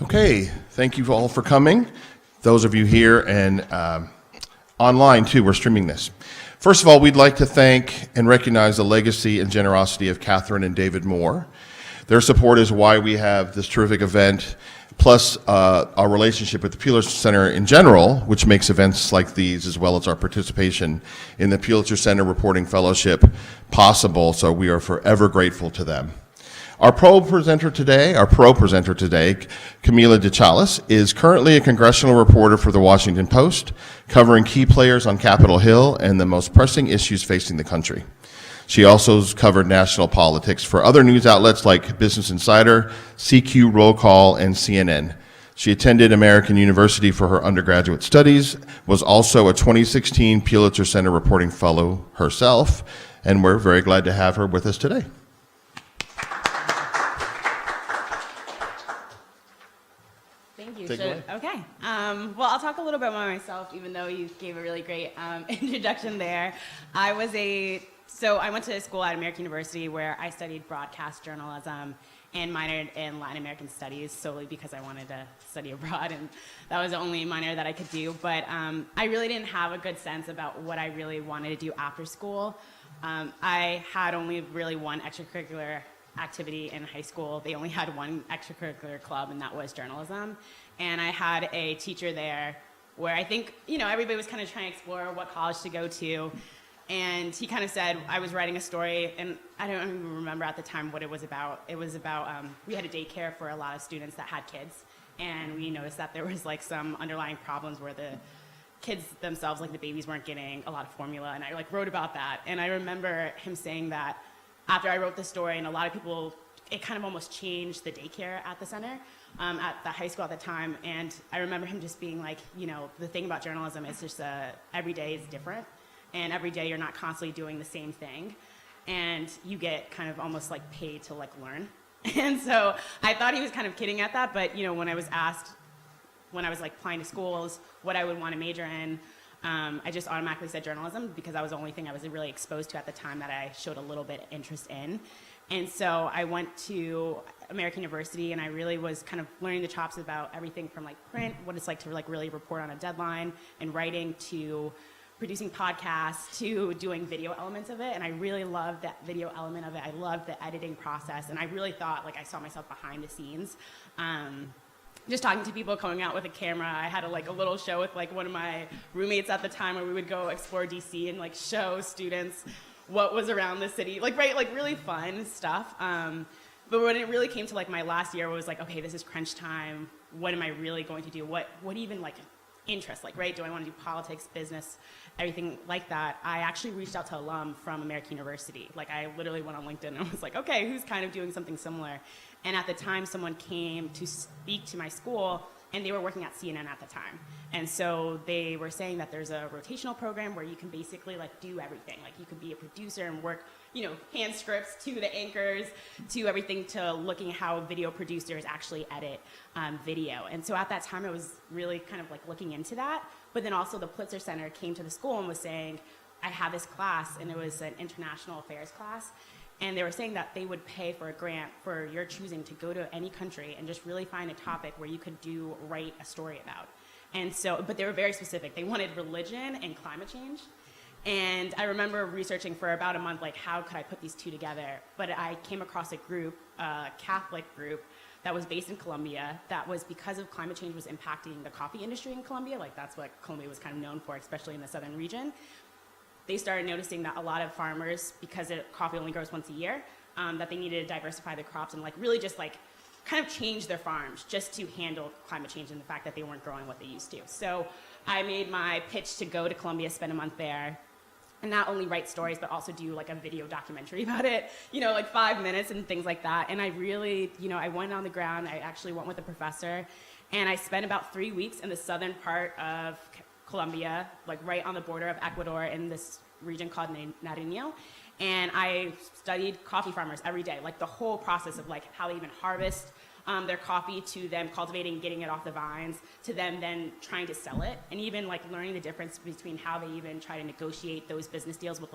Okay, thank you all for coming. Those of you here and online too, we're streaming this. First of all, we'd like to thank and recognize the legacy and generosity of Catherine and David Moore. Their support is why we have this terrific event, plus our relationship with the Pulitzer Center in general, which makes events like these, as well as our participation in the Pulitzer Center Reporting Fellowship possible, so we are forever grateful to them. Our pro presenter today, Camila DeChalus, is currently a congressional reporter for the Washington Post, covering key players on Capitol Hill and the most pressing issues facing the country. She also has covered national politics for other news outlets like Business Insider, CQ Roll Call, and CNN. She attended American University for her undergraduate studies, was also a 2016 Pulitzer Center Reporting Fellow herself, and we're very glad to have her with us today. Okay. Well, I'll talk a little bit about myself, even though you gave a really great introduction there. I went to school at American University where I studied broadcast journalism and minored in Latin American studies solely because I wanted to study abroad, and that was the only minor that I could do. But I really didn't have a good sense about what I really wanted to do after school. I had only really one extracurricular activity in high school. They only had one extracurricular club, and that was journalism. And I had a teacher there where I think, everybody was kind of trying to explore what college to go to. And he kind of said, I was writing a story, and I don't even remember at the time what it was about. It was about, we had a daycare for a lot of students that had kids. And we noticed that there was some underlying problems where the kids themselves, the babies, weren't getting a lot of formula. And I wrote about that. And I remember him saying that after I wrote the story, and a lot of people, it kind of almost changed the daycare at the center, at the high school at the time. And I remember him just being the thing about journalism is just every day is different. And every day you're not constantly doing the same thing. And you get kind of almost paid to learn. And so I thought he was kind of kidding at that. But, when I was asked, when I was applying to schools, what I would want to major in, I just automatically said journalism because that was the only thing I was really exposed to at the time that I showed a little bit of interest in. And so I went to American University, and I really was kind of learning the chops about everything from print, what it's like to really report on a deadline, and writing, to producing podcasts, to doing video elements of it. And I really loved that video element of it. I loved the editing process, and I really thought I saw myself behind the scenes. Just talking to people, coming out with a camera. I had a little show with one of my roommates at the time where we would go explore DC and show students what was around the city, really fun stuff. But when it really came to my last year, it was okay, this is crunch time. What am I really going to do? What even interest, right? Do I want to do politics, business, everything like that? I actually reached out to alum from American University. I literally went on LinkedIn and was okay, who's kind of doing something similar? And at the time, someone came to speak to my school, and they were working at CNN at the time. And so they were saying that there's a rotational program where you can basically do everything. You could be a producer and work, hand scripts to the anchors, to everything, to looking at how video producers actually edit video. And so at that time, I was really kind of looking into that. But then also the Pulitzer Center came to the school and was saying, I have this class, and it was an international affairs class. And they were saying that they would pay for a grant for your choosing to go to any country and just really find a topic where you could write a story about. And so, but they were very specific. They wanted religion and climate change. And I remember researching for about a month, how could I put these two together? But I came across a group, a Catholic group, that was based in Colombia, that was because of climate change was impacting the coffee industry in Colombia. That's what Colombia was kind of known for, especially in the southern region. They started noticing that a lot of farmers, because coffee only grows once a year, that they needed to diversify their crops and really just kind of change their farms just to handle climate change and the fact that they weren't growing what they used to. So I made my pitch to go to Colombia, spend a month there, and not only write stories, but also do a video documentary about it, 5 minutes and things like that. And I really, I went on the ground. I actually went with a professor, and I spent about 3 weeks in the southern part of Colombia, right on the border of Ecuador, in this region called Nariño. And I studied coffee farmers every day, the whole process of how they even harvest their coffee, to them cultivating, getting it off the vines, to them then trying to sell it, and even learning the difference between how they even try to negotiate those business deals with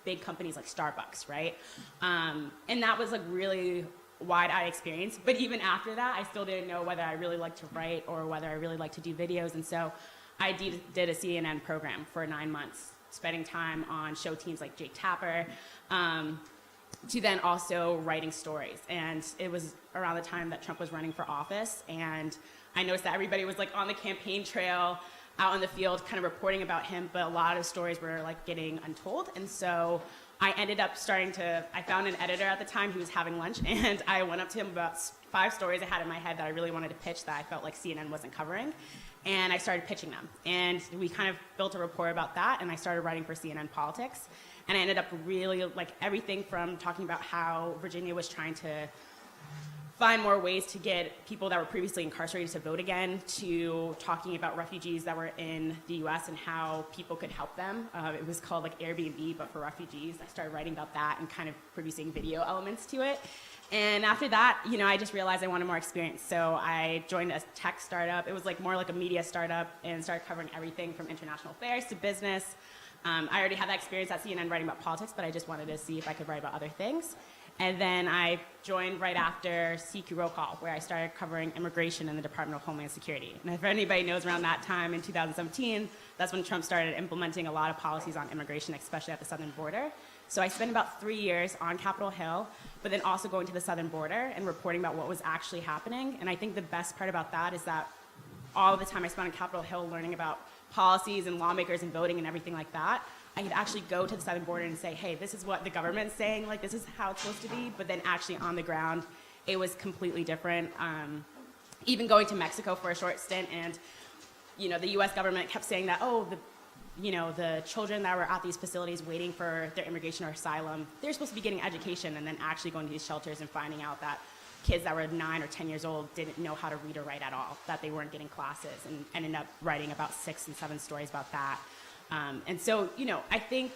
big companies like Starbucks, right? And that was really wide-eyed experience. But even after that, I still didn't know whether I really liked to write or whether I really liked to do videos. And so I did a CNN program for 9 months, spending time on show teams like Jake Tapper, to then also writing stories. And it was around the time that Trump was running for office, and I noticed that everybody was like on the campaign trail, out in the field, kind of reporting about him, but a lot of stories were like getting untold. And so I ended up I found an editor at the time who was having lunch, and I went up to him about 5 stories I had in my head that I really wanted to pitch that I felt like CNN wasn't covering. And I started pitching them. And we kind of built a rapport about that, and I started writing for CNN Politics. And I ended up really, like, everything from talking about how Virginia was trying to find more ways to get people that were previously incarcerated to vote again, to talking about refugees that were in the US and how people could help them. It was called like Airbnb, but for refugees. I started writing about that and kind of producing video elements to it. And after that, I just realized I wanted more experience. So I joined a tech startup. It was like more like a media startup, and started covering everything from international affairs to business. I already had that experience at CNN writing about politics, but I just wanted to see if I could write about other things. And then I joined right after CQ Roll Call, where I started covering immigration in the Department of Homeland Security. And if anybody knows, around that time in 2017, that's when Trump started implementing a lot of policies on immigration, especially at the southern border. So I spent about 3 years on Capitol Hill, but then also going to the southern border and reporting about what was actually happening. And I think the best part about that is that all the time I spent on Capitol Hill learning about policies and lawmakers and voting and everything like that, I could actually go to the southern border and say, hey, this is what the government's saying, like this is how it's supposed to be, but then actually on the ground, it was completely different. Even going to Mexico for a short stint, and the US government kept saying that, the children that were at these facilities waiting for their immigration or asylum, they're supposed to be getting education, and then actually going to these shelters and finding out that kids that were 9 or 10 years old didn't know how to read or write at all, that they weren't getting classes, and ended up writing about 6 and 7 stories about that. And so, I think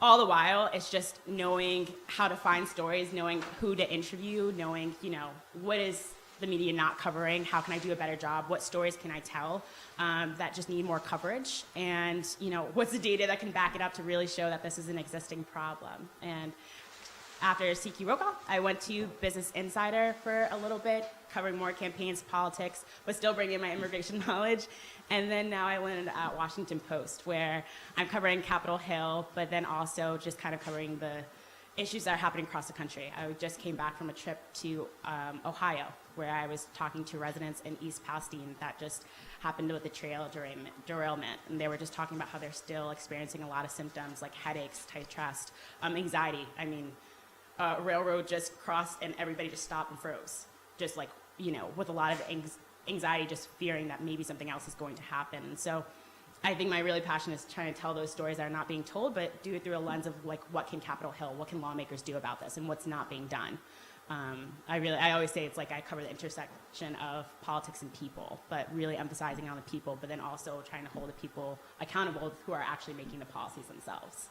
all the while it's just knowing how to find stories, knowing who to interview, knowing, what is the media not covering, how can I do a better job, what stories can I tell that just need more coverage, and, what's the data that can back it up to really show that this is an existing problem. And after CQ Roll Call, I went to Business Insider for a little bit, covering more campaigns, politics, but still bringing my immigration knowledge. And then now I landed at Washington Post, where I'm covering Capitol Hill, but then also just kind of covering the issues that are happening across the country. I just came back from a trip to Ohio, where I was talking to residents in East Palestine that just happened with the trail derailment. And they were just talking about how they're still experiencing a lot of symptoms like headaches, tight chest, anxiety. I mean, a railroad just crossed and everybody just stopped and froze. Just like, with a lot of anxiety, just fearing that maybe something else is going to happen. And so I think my really passion is trying to tell those stories that are not being told, but do it through a lens of like, what can Capitol Hill, what can lawmakers do about this, and what's not being done. I always say it's like I cover the intersection of politics and people, but really emphasizing on the people, but then also trying to hold the people accountable who are actually making the policies themselves.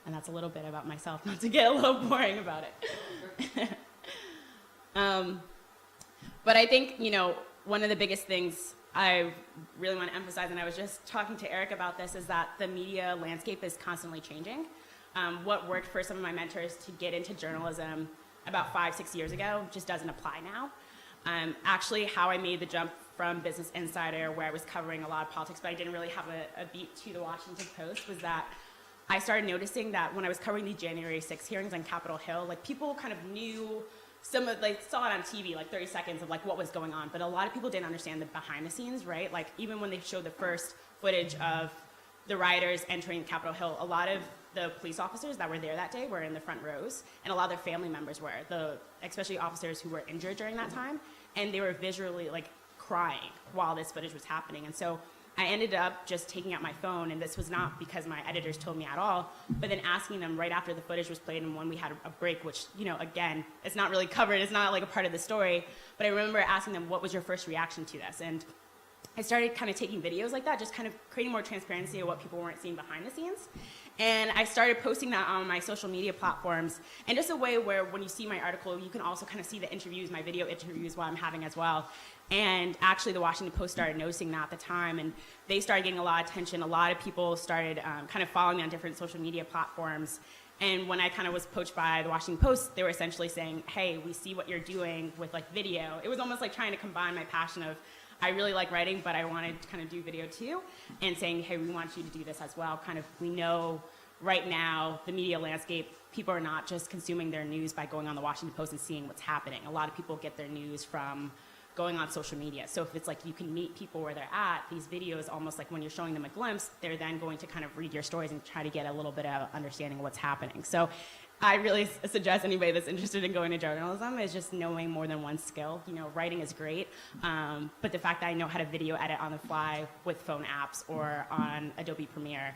And that's a little bit about myself, not to get a little boring about it. But I think, one of the biggest things I really want to emphasize, and I was just talking to Eric about this, is that the media landscape is constantly changing. What worked for some of my mentors to get into journalism about 5-6 years ago just doesn't apply now. Actually, how I made the jump from Business Insider, where I was covering a lot of politics, but I didn't really have a beat to the Washington Post, was that I started noticing that when I was covering the January 6th hearings on Capitol Hill, like people kind of knew saw it on TV, like 30 seconds of like what was going on, but a lot of people didn't understand the behind the scenes, right? Like even when they showed the first footage of the rioters entering Capitol Hill, a lot of the police officers that were there that day were in the front rows, and a lot of their family members were, especially officers who were injured during that time, and they were visually like crying while this footage was happening. And so I ended up just taking out my phone, and this was not because my editors told me at all, but then asking them right after the footage was played and when we had a break, which, again, it's not really covered, it's not like a part of the story, but I remember asking them, what was your first reaction to this? And I started kind of taking videos like that, just kind of creating more transparency of what people weren't seeing behind the scenes. And I started posting that on my social media platforms, and just a way where when you see my article, you can also kind of see the interviews, my video interviews while I'm having as well. And actually the Washington Post started noticing that at the time, and they started getting a lot of attention. A lot of people started kind of following me on different social media platforms. And when I kind of was poached by the Washington Post, they were essentially saying, hey, we see what you're doing with like video. It was almost like trying to combine my passion of, I really like writing, but I wanted to kind of do video too, and saying, hey, we want you to do this as well. Kind of, we know right now, the media landscape, people are not just consuming their news by going on the Washington Post and seeing what's happening. A lot of people get their news from going on social media. So if it's like you can meet people where they're at, these videos, almost like when you're showing them a glimpse, they're then going to kind of read your stories and try to get a little bit of understanding of what's happening. So I really suggest anybody that's interested in going to journalism is just knowing more than one skill. You know, writing is great, but the fact that I know how to video edit on the fly with phone apps or on Adobe Premiere,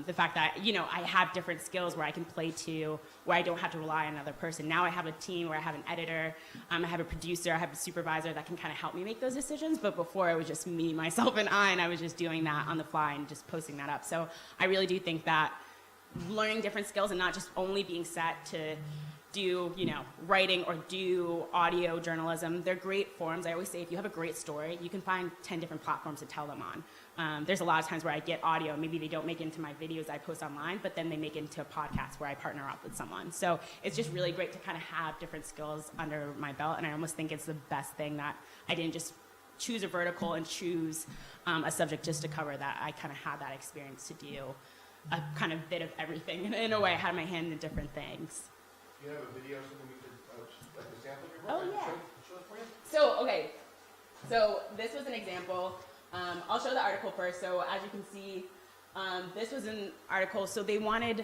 the fact that, you know, I have different skills where I can play to, where I don't have to rely on another person. Now I have a team where I have an editor, I have a producer, I have a supervisor that can kind of help me make those decisions, but before it was just me, myself, and I was just doing that on the fly and just posting that up. So I really do think that learning different skills and not just only being set to do, you know, writing or do audio journalism. They're great forms. I always say if you have a great story, you can find 10 different platforms to tell them on. There's a lot of times where I get audio, maybe they don't make it into my videos I post online, but then they make it into a podcast where I partner up with someone. So it's just really great to kind of have different skills under my belt, and I almost think it's the best thing that I didn't just choose a vertical and choose a subject just to cover that. I kind of had that experience to do a kind of bit of everything. In a way, I had my hand in different things. Do you have a video, something we could, like a sample of your Oh, work? yeah. Show it for you? So, okay. So this was an example. I'll show the article first. So as you can see, this was an article. So they wanted,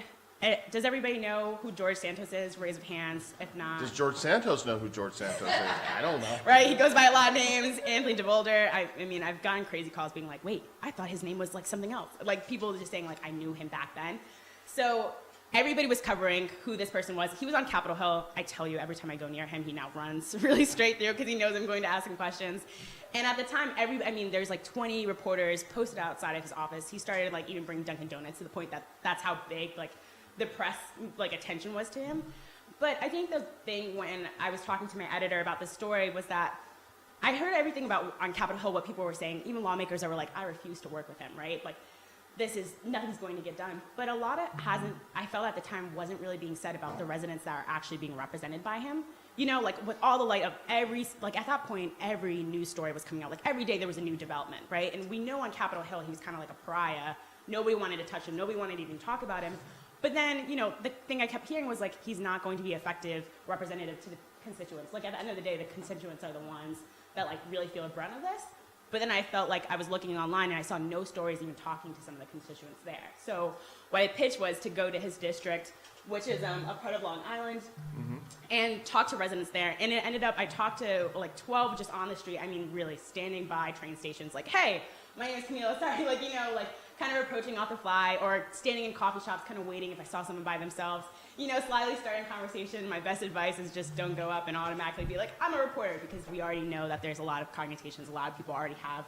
does everybody know who George Santos is? Raise of hands. If not. Does George Santos know who George Santos is? I don't know. Right, he goes by a lot of names. Anthony DeVolder. I mean, I've gotten crazy calls being like, wait, I thought his name was like something else. Like people just saying like, I knew him back then. So everybody was covering who this person was. He was on Capitol Hill. I tell you, every time I go near him, he now runs really straight through because he knows I'm going to ask him questions. And at the time, there's like 20 reporters posted outside of his office. He started like even bringing Dunkin' Donuts to the point that that's how big like the press like attention was to him. But I think the thing when I was talking to my editor about this story was that I heard everything about on Capitol Hill, what people were saying, even lawmakers that were like, I refuse to work with him, right? Like, nothing's going to get done. But a lot of I felt at the time wasn't really being said about the residents that are actually being represented by him. You know, like with all the light of like at that point, every news story was coming out. Like every day there was a new development, right? And we know on Capitol Hill, he was kind of like a pariah. Nobody wanted to touch him. Nobody wanted to even talk about him. But then, you know, the thing I kept hearing was like, he's not going to be effective representative to the constituents. Like at the end of the day, the constituents are the ones that like really feel the brunt of this. But then I felt like I was looking online and I saw no stories even talking to some of the constituents there. So what I pitched was to go to his district, which is a part of Long Island, and talk to residents there. And it ended up, I talked to like 12 just on the street. I mean, really standing by train stations like, hey, my name is Camila, sorry, like, you know, like kind of approaching off the fly, or standing in coffee shops kind of waiting if I saw someone by themselves. You know, slyly starting conversation. My best advice is just don't go up and automatically be like, I'm a reporter, because we already know that there's a lot of connotations. A lot of people already have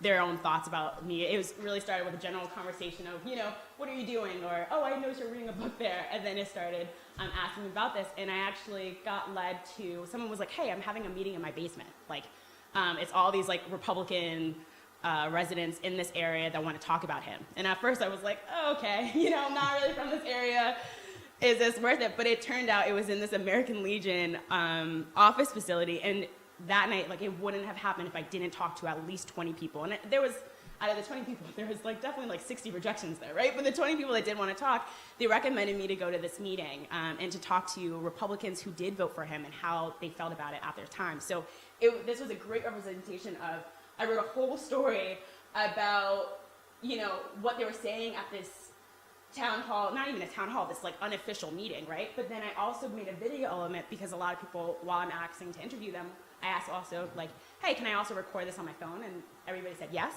their own thoughts about me. It was really started with a general conversation of, you know, what are you doing? Or, oh, I noticed you're reading a book there. And then it started asking me about this. And I actually got led to, someone was like, hey, I'm having a meeting in my basement. Like, it's all these like Republican residents in this area that want to talk about him. And at first I was like, oh, okay, you know, I'm not really from this area. Is this worth it? But it turned out it was in this American Legion office facility. And that night, like, it wouldn't have happened if I didn't talk to at least 20 people. And there was, out of the 20 people, there was like definitely like 60 rejections there, right? But the 20 people that did want to talk, they recommended me to go to this meeting and to talk to Republicans who did vote for him and how they felt about it at their time. So this was a great representation of, I wrote a whole story about, you know, what they were saying at this town hall, not even a town hall, this like unofficial meeting, right? But then I also made a video element because a lot of people, while I'm asking to interview them, I asked also like, hey, can I also record this on my phone? And everybody said yes.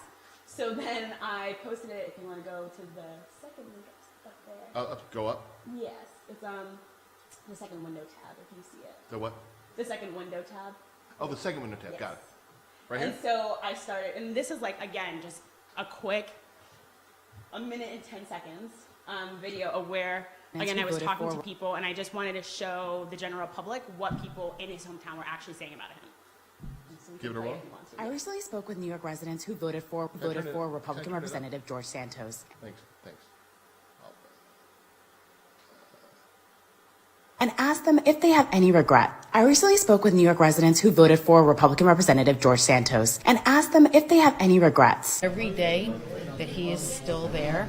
So then I posted it. If you want to go to the second link up there. Go up. Yes, it's the second window tab if you see it. The what? The second window tab. Oh, the second window tab. Yes. Got it. Right And here? so I started, and this is like, again, just a quick, a minute and 10 seconds video of where, again, I was talking to people, and I just wanted to show the general public what people in his hometown were actually saying about him. So Give it a roll. I recently spoke with New York residents who voted for Republican Representative George Santos. Thanks. and asked them if they have any regret. I recently spoke with New York residents who voted for Republican Representative George Santos and asked them if they have any regrets. Every day that he is still there,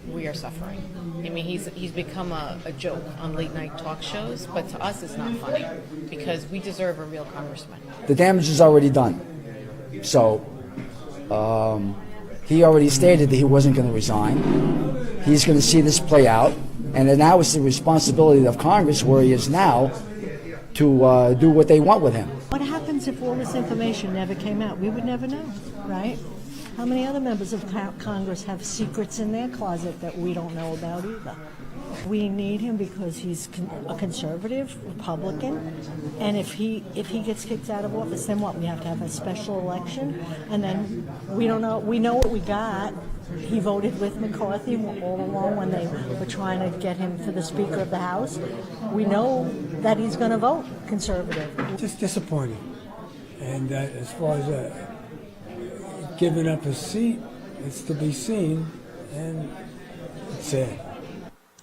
we are suffering. I mean, he's become a joke on late night talk shows, but to us it's not funny because we deserve a real congressman. The damage is already done. So he already stated that he wasn't going to resign. He's going to see this play out. And then now it's the responsibility of Congress, where he is now, to do what they want with him. What happens if all this information never came out? We would never know, right? How many other members of Congress have secrets in their closet that we don't know about either? We need him because he's a conservative Republican, and if he gets kicked out of office, then what? We have to have a special election, and then we don't know. We know what we got. He voted with McCarthy all along when they were trying to get him for the Speaker of the House. We know that he's going to vote conservative. Just disappointing, and as far as giving up his seat, it's to be seen, and it's sad.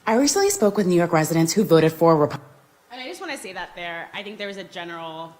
I recently spoke with New York residents who voted for And I just want to say that I think there was a general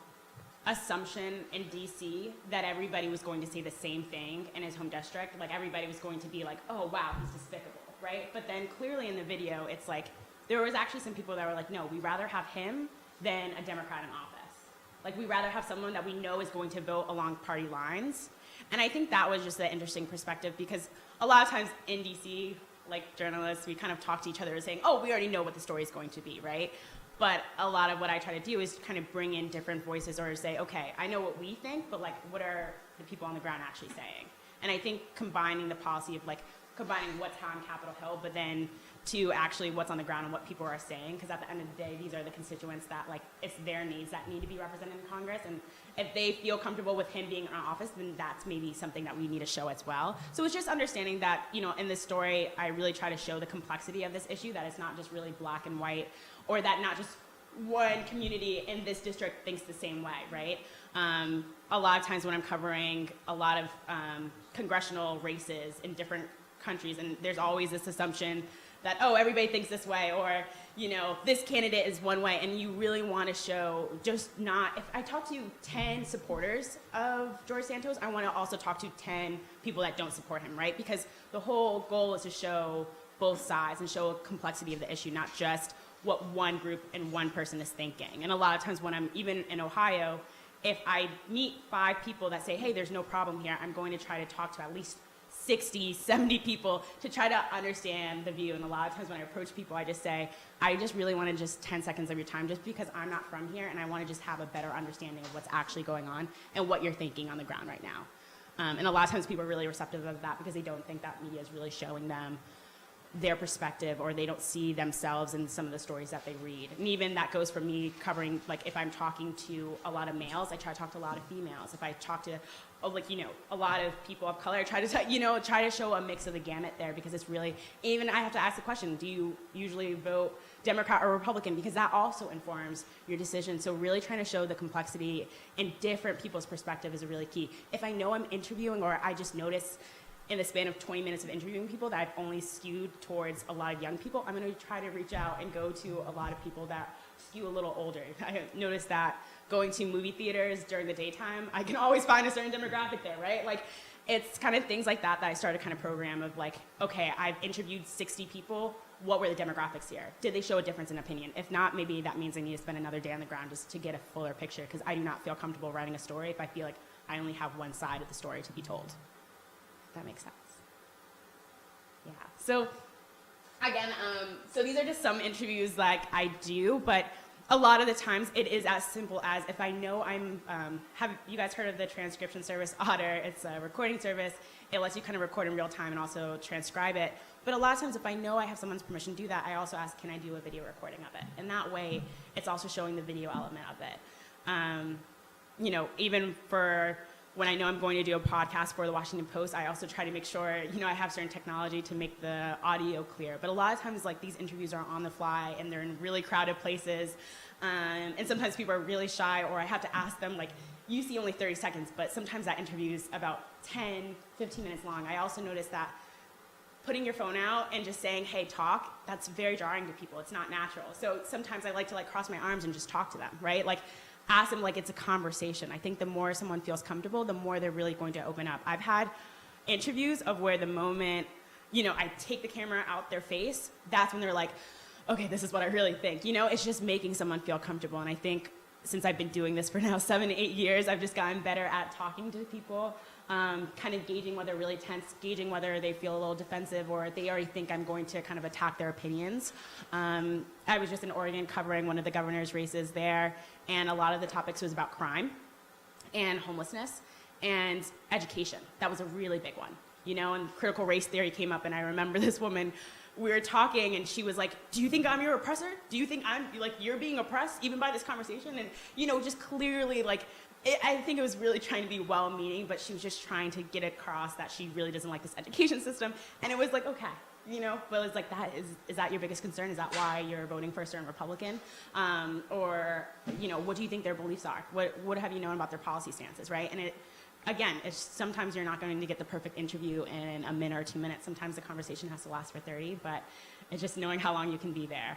assumption in DC that everybody was going to say the same thing in his home district. Like everybody was going to be like, oh wow, he's despicable, right? But then clearly in the video, it's like, there was actually some people that were like, no, we'd rather have him than a Democrat in office. Like we'd rather have someone that we know is going to vote along party lines. And I think that was just an interesting perspective because a lot of times in DC, like journalists, we kind of talk to each other saying, oh, we already know what the story is going to be, right? But a lot of what I try to do is kind of bring in different voices or say, okay, I know what we think, but like, what are the people on the ground actually saying? And I think combining the policy of like, combining what's on Capitol Hill, but then to actually what's on the ground and what people are saying, because at the end of the day, these are the constituents that like, it's their needs that need to be represented in Congress, and if they feel comfortable with him being in office, then that's maybe something that we need to show as well. So it's just understanding that, you know, in this story, I really try to show the complexity of this issue, that it's not just really black and white, or that not just one community in this district thinks the same way, right? A lot of times when I'm covering a lot of congressional races in different countries, and there's always this assumption that, oh, everybody thinks this way, or, you know, this candidate is one way, and you really want to show just not, if I talk to 10 supporters of George Santos, I want to also talk to 10 people that don't support him, right? Because the whole goal is to show both sides and show a complexity of the issue, not just what one group and one person is thinking. And a lot of times when I'm even in Ohio, if I meet 5 people that say, hey, there's no problem here, I'm going to try to talk to at least 60, 70 people to try to understand the view. And a lot of times when I approach people, I just say, I just really want to just 10 seconds of your time just because I'm not from here and I want to just have a better understanding of what's actually going on and what you're thinking on the ground right now. And a lot of times people are really receptive of that because they don't think that media is really showing them their perspective, or they don't see themselves in some of the stories that they read. And even that goes for me covering, like if I'm talking to a lot of males, I try to talk to a lot of females. If I talk to, like, you know, a lot of people of color, I try to, try to show a mix of the gamut there, because it's really, even I have to ask the question, do you usually vote Democrat or Republican? Because that also informs your decision. So really trying to show the complexity in different people's perspective is a really key. If I know I'm interviewing, or I just notice in the span of 20 minutes of interviewing people that I've only skewed towards a lot of young people, I'm going to try to reach out and go to a lot of people that skew a little older. I noticed that going to movie theaters during the daytime, I can always find a certain demographic there, right? Like, it's kind of things like that that I started kind of program of like, okay, I've interviewed 60 people. What were the demographics here? Did they show a difference in opinion? If not, maybe that means I need to spend another day on the ground just to get a fuller picture, because I do not feel comfortable writing a story if I feel like I only have one side of the story to be told. That makes sense. Yeah. So again, so these are just some interviews like I do, but a lot of the times it is as simple as, if I know I'm, have you guys heard of the transcription service Otter? It's a recording service. It lets you kind of record in real time and also transcribe it. But a lot of times if I know I have someone's permission to do that, I also ask, can I do a video recording of it? And that way it's also showing the video element of it. Even for when I know I'm going to do a podcast for the Washington Post, I also try to make sure, I have certain technology to make the audio clear. But a lot of times, like, these interviews are on the fly and they're in really crowded places. And sometimes people are really shy, or I have to ask them, like, you see only 30 seconds, but sometimes that interview is about 10, 15 minutes long. I also noticed that putting your phone out and just saying, hey, talk, that's very jarring to people. It's not natural. So sometimes I like to cross my arms and just talk to them, right? Ask them like it's a conversation. I think the more someone feels comfortable, the more they're really going to open up. I've had interviews of where the moment, I take the camera out their face, that's when they're like, okay, this is what I really think. It's just making someone feel comfortable. And I think since I've been doing this for now 7 to 8 years, I've just gotten better at talking to people, kind of gauging whether they're really tense, gauging whether they feel a little defensive or they already think I'm going to kind of attack their opinions. I was just in Oregon covering one of the governor's races there, and a lot of the topics was about crime and homelessness and education. That was a really big one, and critical race theory came up, and I remember this woman, we were talking and she was like, do you think I'm your oppressor? Do you think I'm you're being oppressed even by this conversation? And just clearly I think it was really trying to be well-meaning, but she was just trying to get across that she really doesn't like this education system. And it was like, okay, but it's like, is that your biggest concern? Is that why you're voting for a certain Republican? Or what do you think their beliefs are? What have you known about their policy stances, right? And again, it's sometimes you're not going to get the perfect interview in a minute or 2 minutes. Sometimes the conversation has to last for 30, but it's just knowing how long you can be there,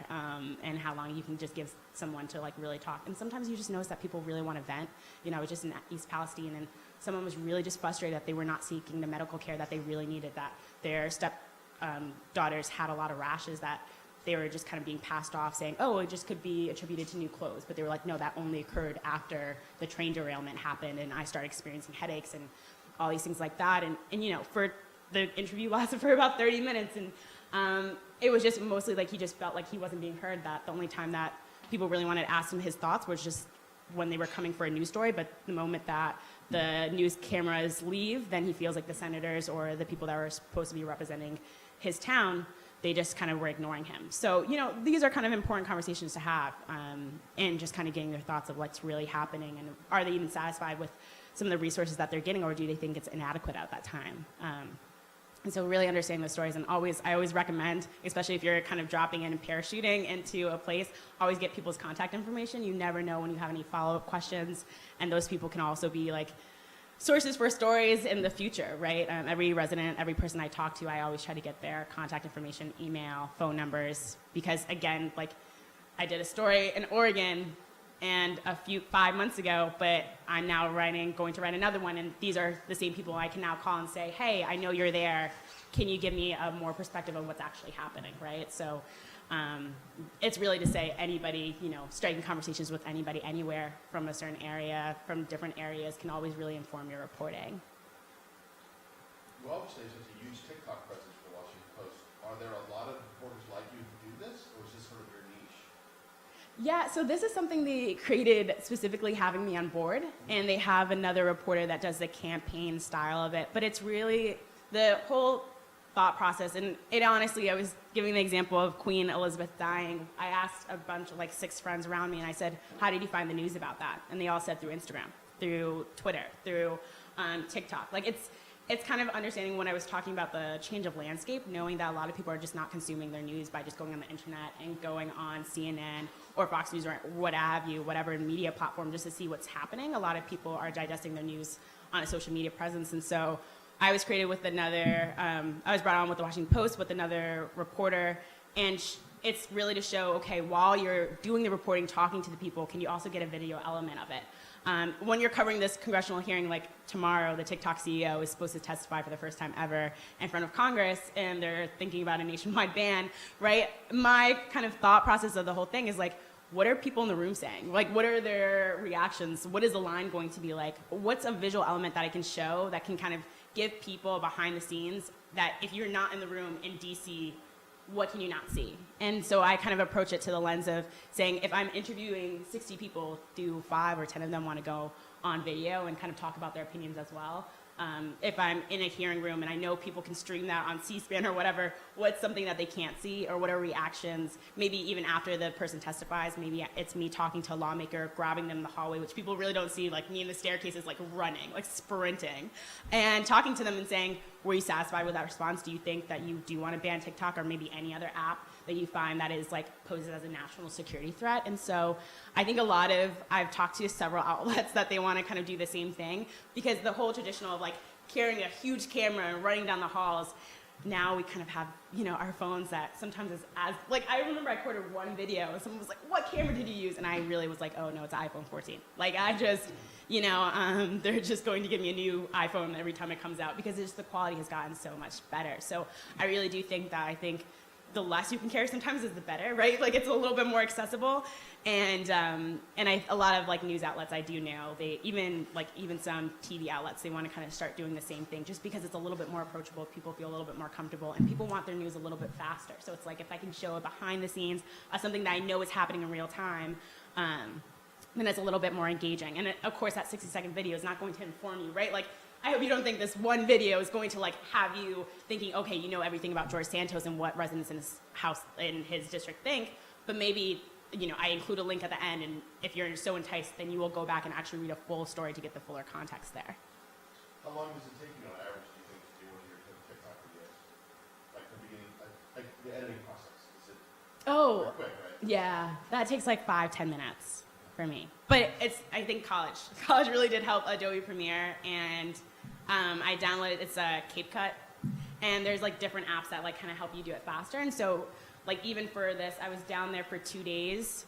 and how long you can just give someone to really talk. And sometimes you just notice that people really want to vent. I was just in East Palestine, and someone was really just frustrated that they were not seeking the medical care that they really needed, that their daughters had a lot of rashes that they were just kind of being passed off, saying, oh, it just could be attributed to new clothes. But they were like, no, that only occurred after the train derailment happened, and I started experiencing headaches and all these things like that. And for the interview lasted for about 30 minutes, and it was just mostly he just felt like he wasn't being heard, that the only time that people really wanted to ask him his thoughts was just when they were coming for a news story. But the moment that the news cameras leave, then he feels like the senators or the people that were supposed to be representing his town, they just kind of were ignoring him. So, these are kind of important conversations to have, and just kind of getting their thoughts of what's really happening, and are they even satisfied with some of the resources that they're getting, or do they think it's inadequate at that time? And so really understanding those stories, and I always recommend, especially if you're kind of dropping in and parachuting into a place, always get people's contact information. You never know when you have any follow-up questions, and those people can also be sources for stories in the future, right? Every resident, every person I talk to, I always try to get their contact information, email, phone numbers, because again, I did a story in Oregon and 5 months ago, but I'm now going to write another one, and these are the same people I can now call and say, hey, I know you're there. Can you give me a more perspective of what's actually happening, right? So it's really to say anybody, striking conversations with anybody anywhere from a certain area, from different areas, can always really inform your reporting. You obviously have such a huge TikTok presence for Washington Post. Are there a lot of reporters like you who do this, or is this sort of your niche? Yeah, so this is something they created specifically having me on board, and they have another reporter that does the campaign style of it, but it's really the whole thought process. And it honestly, I was giving the example of Queen Elizabeth dying. I asked a bunch of 6 friends around me, and I said, how did you find the news about that? And they all said through Instagram, through Twitter, through TikTok. It's kind of understanding when I was talking about the change of landscape, knowing that a lot of people are just not consuming their news by just going on the internet and going on CNN or Fox News or what have you, whatever media platform, just to see what's happening. A lot of people are digesting their news on a social media presence. And so I was created with another, I was brought on with the Washington Post with another reporter, and it's really to show, okay, while you're doing the reporting, talking to the people, can you also get a video element of it? When you're covering this congressional hearing, like tomorrow, the TikTok CEO is supposed to testify for the first time ever in front of Congress, and they're thinking about a nationwide ban, right? My kind of thought process of the whole thing is what are people in the room saying? What are their reactions? What is the line going to be like? What's a visual element that I can show that can kind of give people behind the scenes that if you're not in the room in DC, what can you not see? And so I kind of approach it to the lens of saying, if I'm interviewing 60 people, do 5 or 10 of them want to go on video and kind of talk about their opinions as well? If I'm in a hearing room and I know people can stream that on C-SPAN or whatever, what's something that they can't see, or what are reactions? Maybe even after the person testifies, maybe it's me talking to a lawmaker, grabbing them in the hallway, which people really don't see, like me in the staircases, running, sprinting, and talking to them and saying, were you satisfied with that response? Do you think that you do want to ban TikTok or maybe any other app that you find that is poses as a national security threat? And so I think I've talked to several outlets that they want to kind of do the same thing, because the whole traditional of carrying a huge camera and running down the halls, now we kind of have, our phones that sometimes is like, I remember I recorded one video and someone was like, what camera did you use? And I really was like, oh no, it's an iPhone 14. Like I just, they're just going to give me a new iPhone every time it comes out because the quality has gotten so much better. So I really do think that the less you can carry sometimes is the better, right? Like it's a little bit more accessible, and a lot of like news outlets I do know even some TV outlets, they want to kind of start doing the same thing just because it's a little bit more approachable. People feel a little bit more comfortable, and people want their news a little bit faster. So it's like if I can show a behind the scenes of something that I know is happening in real time, then it's a little bit more engaging. And of course, that 60-second video is not going to inform you, right? Like I hope you don't think this one video is going to like have you thinking, okay, you know everything about George Santos and what residents in his house, in his district think, but maybe, I include a link at the end, and if you're so enticed, then you will go back and actually read a full story to get the fuller context there. How long does it take you on average, do you think, to do one of your TikTok videos? Like the beginning, like the editing process? Is it Oh, quick, right? yeah, that takes like 5-10 minutes for me. But I think college really did help Adobe Premiere, and I downloaded, it's a CapCut, and there's like different apps that like kind of help you do it faster. And so like even for this, I was down there for 2 days.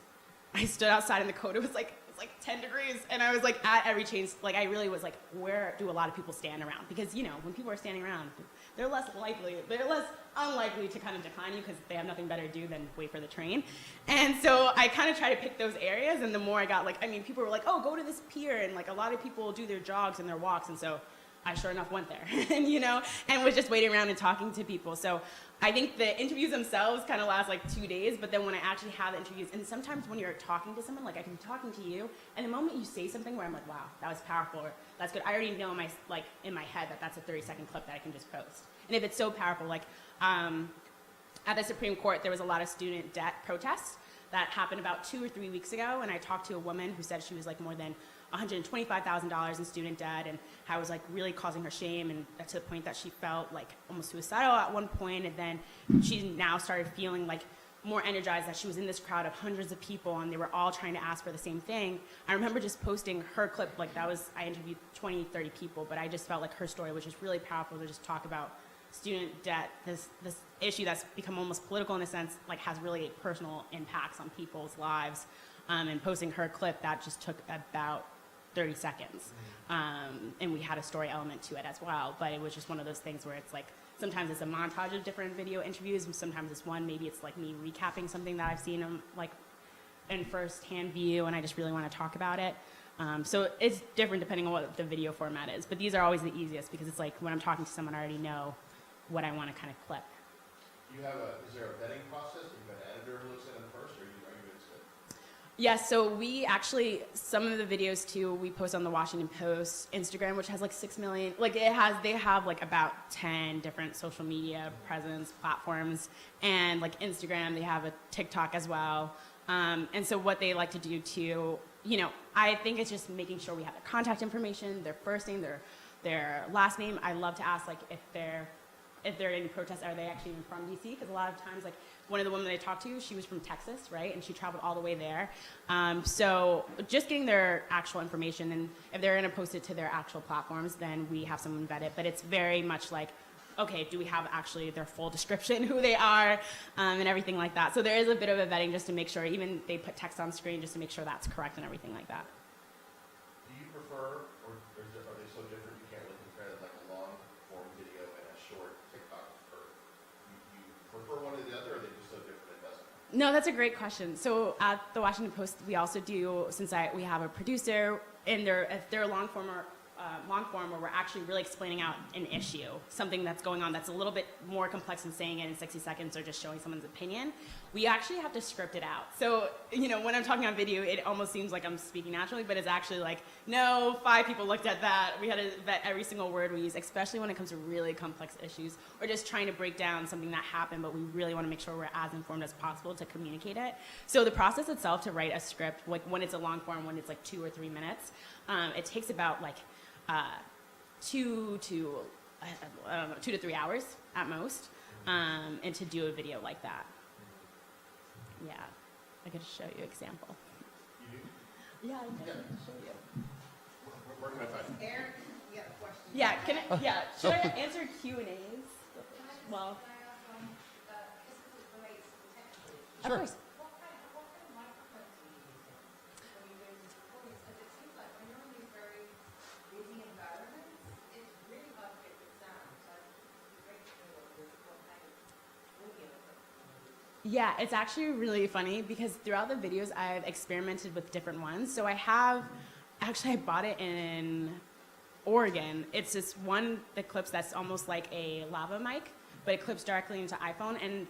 I stood outside in the cold. It was like 10 degrees, and I was like at every change. Like I really was like, where do a lot of people stand around? Because when people are standing around, they're less unlikely to kind of decline you because they have nothing better to do than wait for the train. And so I kind of try to pick those areas, and the more I got, people were like, oh, go to this pier, and like a lot of people do their jogs and their walks, and so I sure enough went there, and was just waiting around and talking to people. So I think the interviews themselves kind of last like 2 days, but then when I actually have the interviews, and sometimes when you're talking to someone, like I can be talking to you, and the moment you say something where I'm like, wow, that was powerful, or that's good, I already know in my head that that's a 30-second clip that I can just post. And if it's so powerful, like at the Supreme Court, there was a lot of student debt protests that happened about 2 or 3 weeks ago, and I talked to a woman who said she was like more than $125,000 in student debt, and how it was like really causing her shame, and to the point that she felt like almost suicidal at one point, and then she now started feeling like more energized that she was in this crowd of hundreds of people, and they were all trying to ask for the same thing. I remember just posting her clip, I interviewed 20, 30 people, but I just felt like her story was just really powerful to just talk about student debt, this issue that's become almost political in a sense, like has really personal impacts on people's lives. And posting her clip, that just took about 30 seconds. And we had a story element to it as well, but it was just one of those things where it's like, sometimes it's a montage of different video interviews, and sometimes it's one, maybe it's like me recapping something that I've seen in first-hand view, and I just really want to talk about it. So it's different depending on what the video format is, but these are always the easiest because it's like when I'm talking to someone, I already know what I want to kind of clip. Is there a vetting process? Do you have an editor who looks at them first, or are you just Yes, so we actually, some of the videos too, we post on the Washington Post Instagram, which has like 6 million, they have like about 10 different social media presence platforms, and like Instagram, they have a TikTok as well. And so what they like to do too, I think it's just making sure we have their contact information, their first name, their last name. I love to ask if there are any protests, are they actually even from DC? Because a lot of times, one of the women I talked to, she was from Texas, right? And she traveled all the way there. So just getting their actual information, and if they're going to post it to their actual platforms, then we have someone vet it. But it's very much like, okay, do we have actually their full description, who they are, and everything like that. So there is a bit of a vetting just to make sure, even they put text on screen just to make sure that's correct and everything like that. Do you prefer, or are they so different you can't really compare it, like a long form video and a short TikTok? You prefer one or the other, or are they just so different it doesn't? No, that's a great question. So at the Washington Post, we also do, since we have a producer, and if they're long form where we're actually really explaining out an issue, something that's going on that's a little bit more complex than saying it in 60 seconds or just showing someone's opinion, we actually have to script it out. So, when I'm talking on video, it almost seems like I'm speaking naturally, but it's actually like, no, 5 people looked at that. We had to vet every single word we use, especially when it comes to really complex issues, or just trying to break down something that happened, but we really want to make sure we're as informed as possible to communicate it. So the process itself to write a script, when it's a long form, when it's 2 or 3 minutes, it takes about 2 to 3 hours at most, and to do a video like that. Yeah, I could show you an example. You do? Yeah, I can show you. Where can I find it? Eric, you got a question? Yeah, should I answer Q&As? Well, Sure. of course. Yeah, it's actually really funny because throughout the videos I've experimented with different ones. So I bought it in Oregon. It's this one that clips that's almost like a lava mic, but it clips directly into iPhone. And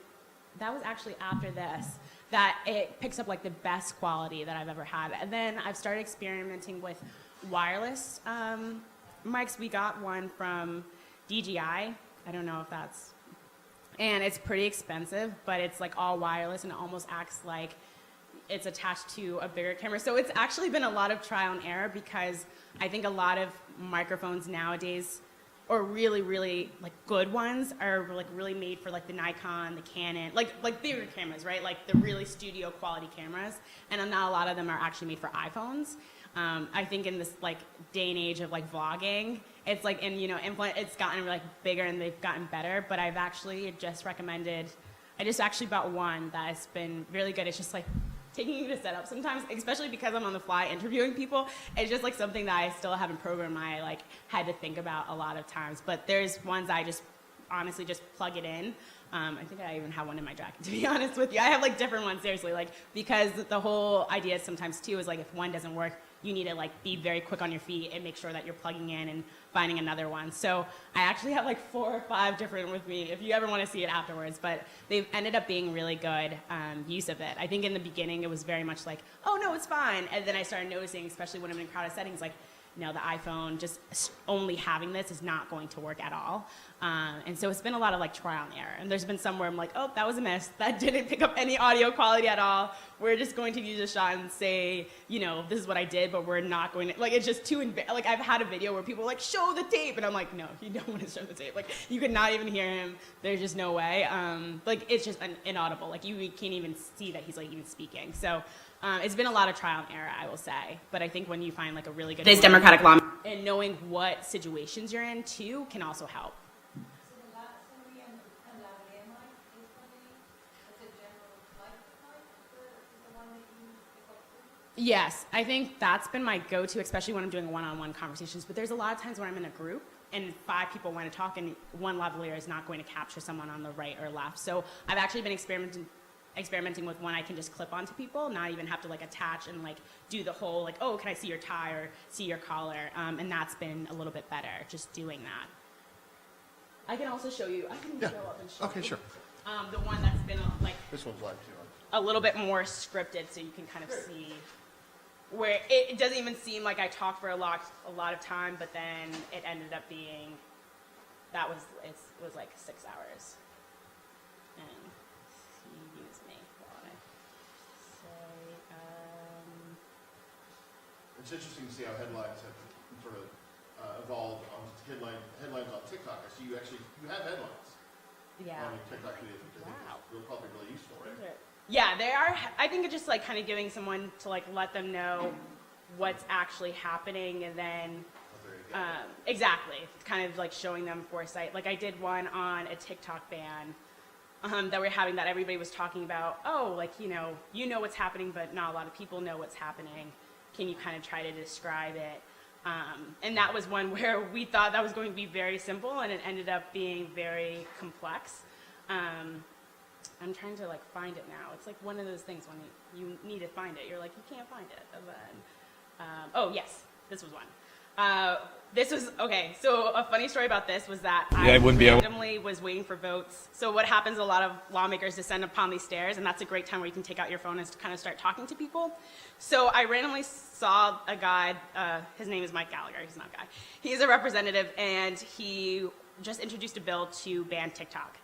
that was actually after this that it picks up like the best quality that I've ever had. And then I've started experimenting with wireless mics. We got one from DJI. I don't know if that's, and it's pretty expensive, but it's like all wireless and it almost acts like it's attached to a bigger camera. So it's actually been a lot of trial and error because I think a lot of microphones nowadays, or really, really like good ones, are like really made for like the Nikon, the Canon, like bigger cameras, right? Like the really studio quality cameras. And not a lot of them are actually made for iPhones. I think in this like day and age of like vlogging, it's like, and you know, it's gotten like bigger and they've gotten better. But I've actually just recommended, I just actually bought one that has been really good. It's just like taking you to set up sometimes, especially because I'm on the fly interviewing people. It's just like something that I still haven't programmed. I like had to think about a lot of times. But there's ones I just honestly just plug it in. I think I even have one in my jacket, to be honest with you. I have like different ones, seriously, like because the whole idea sometimes too is like if one doesn't work, you need to like be very quick on your feet and make sure that you're plugging in and finding another one. So I actually have like 4 or 5 different with me if you ever want to see it afterwards, but they've ended up being really good use of it. I think in the beginning it was very much like, oh no, it's fine. And then I started noticing, especially when I'm in crowded settings, like, no, the iPhone, just only having this is not going to work at all. And so it's been a lot of like trial and error. And there's been some where I'm like, oh, that was a miss. That didn't pick up any audio quality at all. We're just going to use a shot and say, you know, this is what I did, but we're not going to, like, it's just too, like I've had a video where people are like, show the tape. And I'm like, no, you don't want to show the tape. Like you could not even hear him. There's just no way. Like it's just inaudible. Like you can't even see that he's like even speaking. So it's been a lot of trial and error, I will say. But I think when you find like a really good This Democratic law. and knowing what situations you're in too can also help. Yes, I think that's been my go-to, especially when I'm doing one-on-one conversations. But there's a lot of times when I'm in a group and 5 people want to talk and one lavalier is not going to capture someone on the right or left. So I've actually been experimenting with one I can just clip onto people, not even have to like attach and like do the whole like, oh, can I see your tie or see your collar? And that's been a little bit better, just doing that. I can also show you, I can go up and show Okay, you. sure. The one that's been like This one's live too. a little bit more scripted so you can kind of see where it doesn't even seem like I talked for a lot of time, but then it ended up being, it was like 6 hours. And excuse me while I say, It's interesting to see how headlines have sort of evolved on headlines on TikTok. I see you have headlines yeah. on your TikTok videos, which I think Wow. is probably really useful, right? Yeah, they are. I think it's just like kind of giving someone to like let them know what's actually happening, and then exactly, kind of like showing them foresight. Like I did one on a TikTok ban that we're having that everybody was talking about. Oh, like you know what's happening, but not a lot of people know what's happening. Can you kind of try to describe it? And that was one where we thought that was going to be very simple, and it ended up being very complex. I'm trying to like find it now. It's like one of those things when you need to find it. You're like, you can't find it. And then, oh yes, this was one. This was, okay, so a funny story about this was that I randomly was waiting for votes. So what happens, a lot of lawmakers descend upon these stairs, and that's a great time where you can take out your phone and kind of start talking to people. So I randomly saw a guy, his name is Mike Gallagher, he's not a guy. He's a representative, and he just introduced a bill to ban TikTok.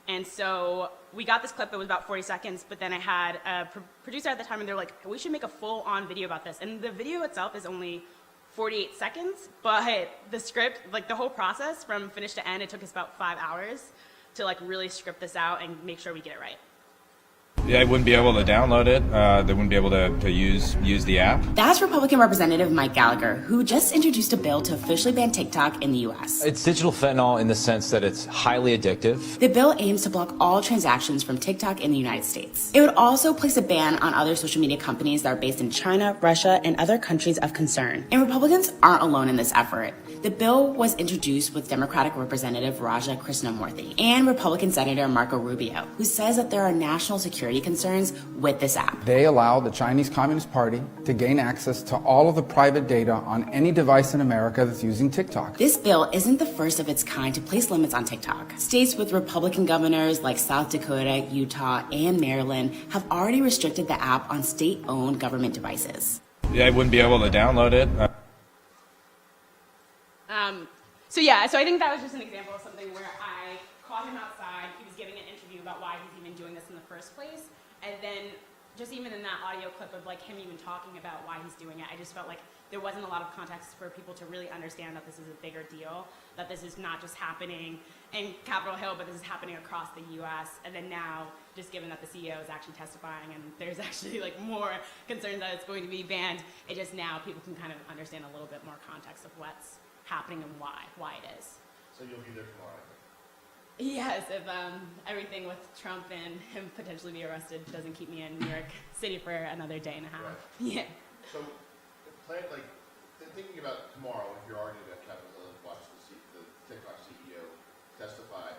And so we got this clip, it was about 40 seconds, but then I had a producer at the time, and they're like, we should make a full-on video about this. And the video itself is only 48 seconds, but the script, like the whole process from finish to end, it took us about 5 hours to like really script this out and make sure we get it right. They wouldn't be able to download it. They wouldn't be able to use the app. That's Republican Representative Mike Gallagher, who just introduced a bill to officially ban TikTok in the U.S. It's digital fentanyl in the sense that it's highly addictive. The bill aims to block all transactions from TikTok in the United States. It would also place a ban on other social media companies that are based in China, Russia, and other countries of concern. And Republicans aren't alone in this effort. The bill was introduced with Democratic Representative Raja Krishnamoorthi and Republican Senator Marco Rubio, who says that there are national security concerns with this app. They allow the Chinese Communist Party to gain access to all of the private data on any device in America that's using TikTok. This bill isn't the first of its kind to place limits on TikTok. States with Republican governors like South Dakota, Utah, and Maryland have already restricted the app on state-owned government devices. They wouldn't be able to download it. So I think that was just an example of something where I caught him outside. He was giving an interview about why he's even doing this in the first place. And then just even in that audio clip of like him even talking about why he's doing it, I just felt like there wasn't a lot of context for people to really understand that this is a bigger deal, that this is not just happening in Capitol Hill, but this is happening across the U.S. And then now, just given that the CEO is actually testifying and there's actually like more concerns that it's going to be banned, it just now people can kind of understand a little bit more context of what's happening and why it is. So you'll be there tomorrow, I think. Yes, if everything with Trump and him potentially be arrested doesn't keep me in New York City for another day and a half. Right. Yeah. So, thinking about tomorrow, if you're already at Capitol Hill and watch the TikTok CEO testify,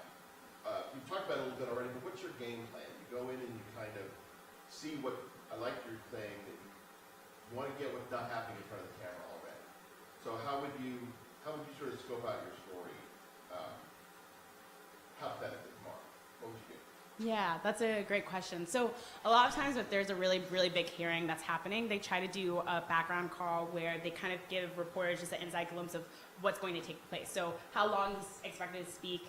you've talked about it a little bit already, but what's your game plan? You go in and you kind of see what, I like your thing, that you want to get what's not happening in front of the camera already. So how would you sort of scope out your story hypothetically tomorrow? What would you do? Yeah, that's a great question. So a lot of times if there's a really, really big hearing that's happening, they try to do a background call where they kind of give reporters just an inside glimpse of what's going to take place. So how long he's expected to speak,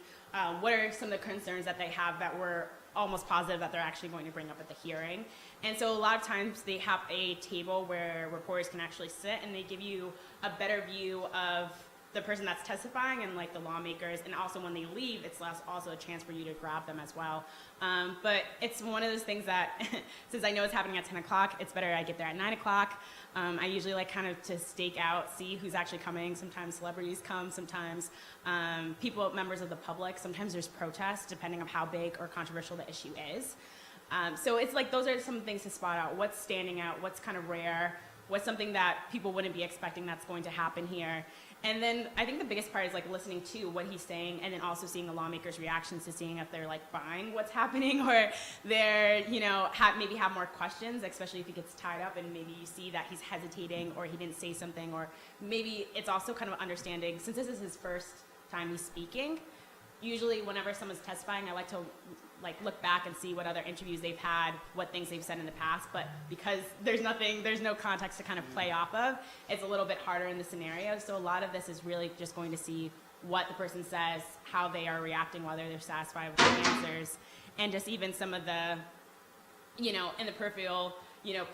what are some of the concerns that they have that we're almost positive that they're actually going to bring up at the hearing. And so a lot of times they have a table where reporters can actually sit and they give you a better view of the person that's testifying and like the lawmakers, and also when they leave, it's also a chance for you to grab them as well. But it's one of those things that, since I know it's happening at 10 o'clock, it's better I get there at 9 o'clock. I usually like kind of to stake out, see who's actually coming. Sometimes celebrities come, sometimes members of the public, sometimes there's protests depending on how big or controversial the issue is. So it's like those are some things to spot out. What's standing out, what's kind of rare, what's something that people wouldn't be expecting that's going to happen here. And then I think the biggest part is like listening to what he's saying and then also seeing the lawmakers' reactions to seeing if they're like buying what's happening or they're, maybe have more questions, especially if he gets tied up and maybe you see that he's hesitating or he didn't say something, or maybe it's also kind of understanding, since this is his first time he's speaking, usually whenever someone's testifying, I like to look back and see what other interviews they've had, what things they've said in the past, but because there's no context to kind of play off of, it's a little bit harder in the scenario. So a lot of this is really just going to see what the person says, how they are reacting, whether they're satisfied with the answers, and just even some of the, in the peripheral,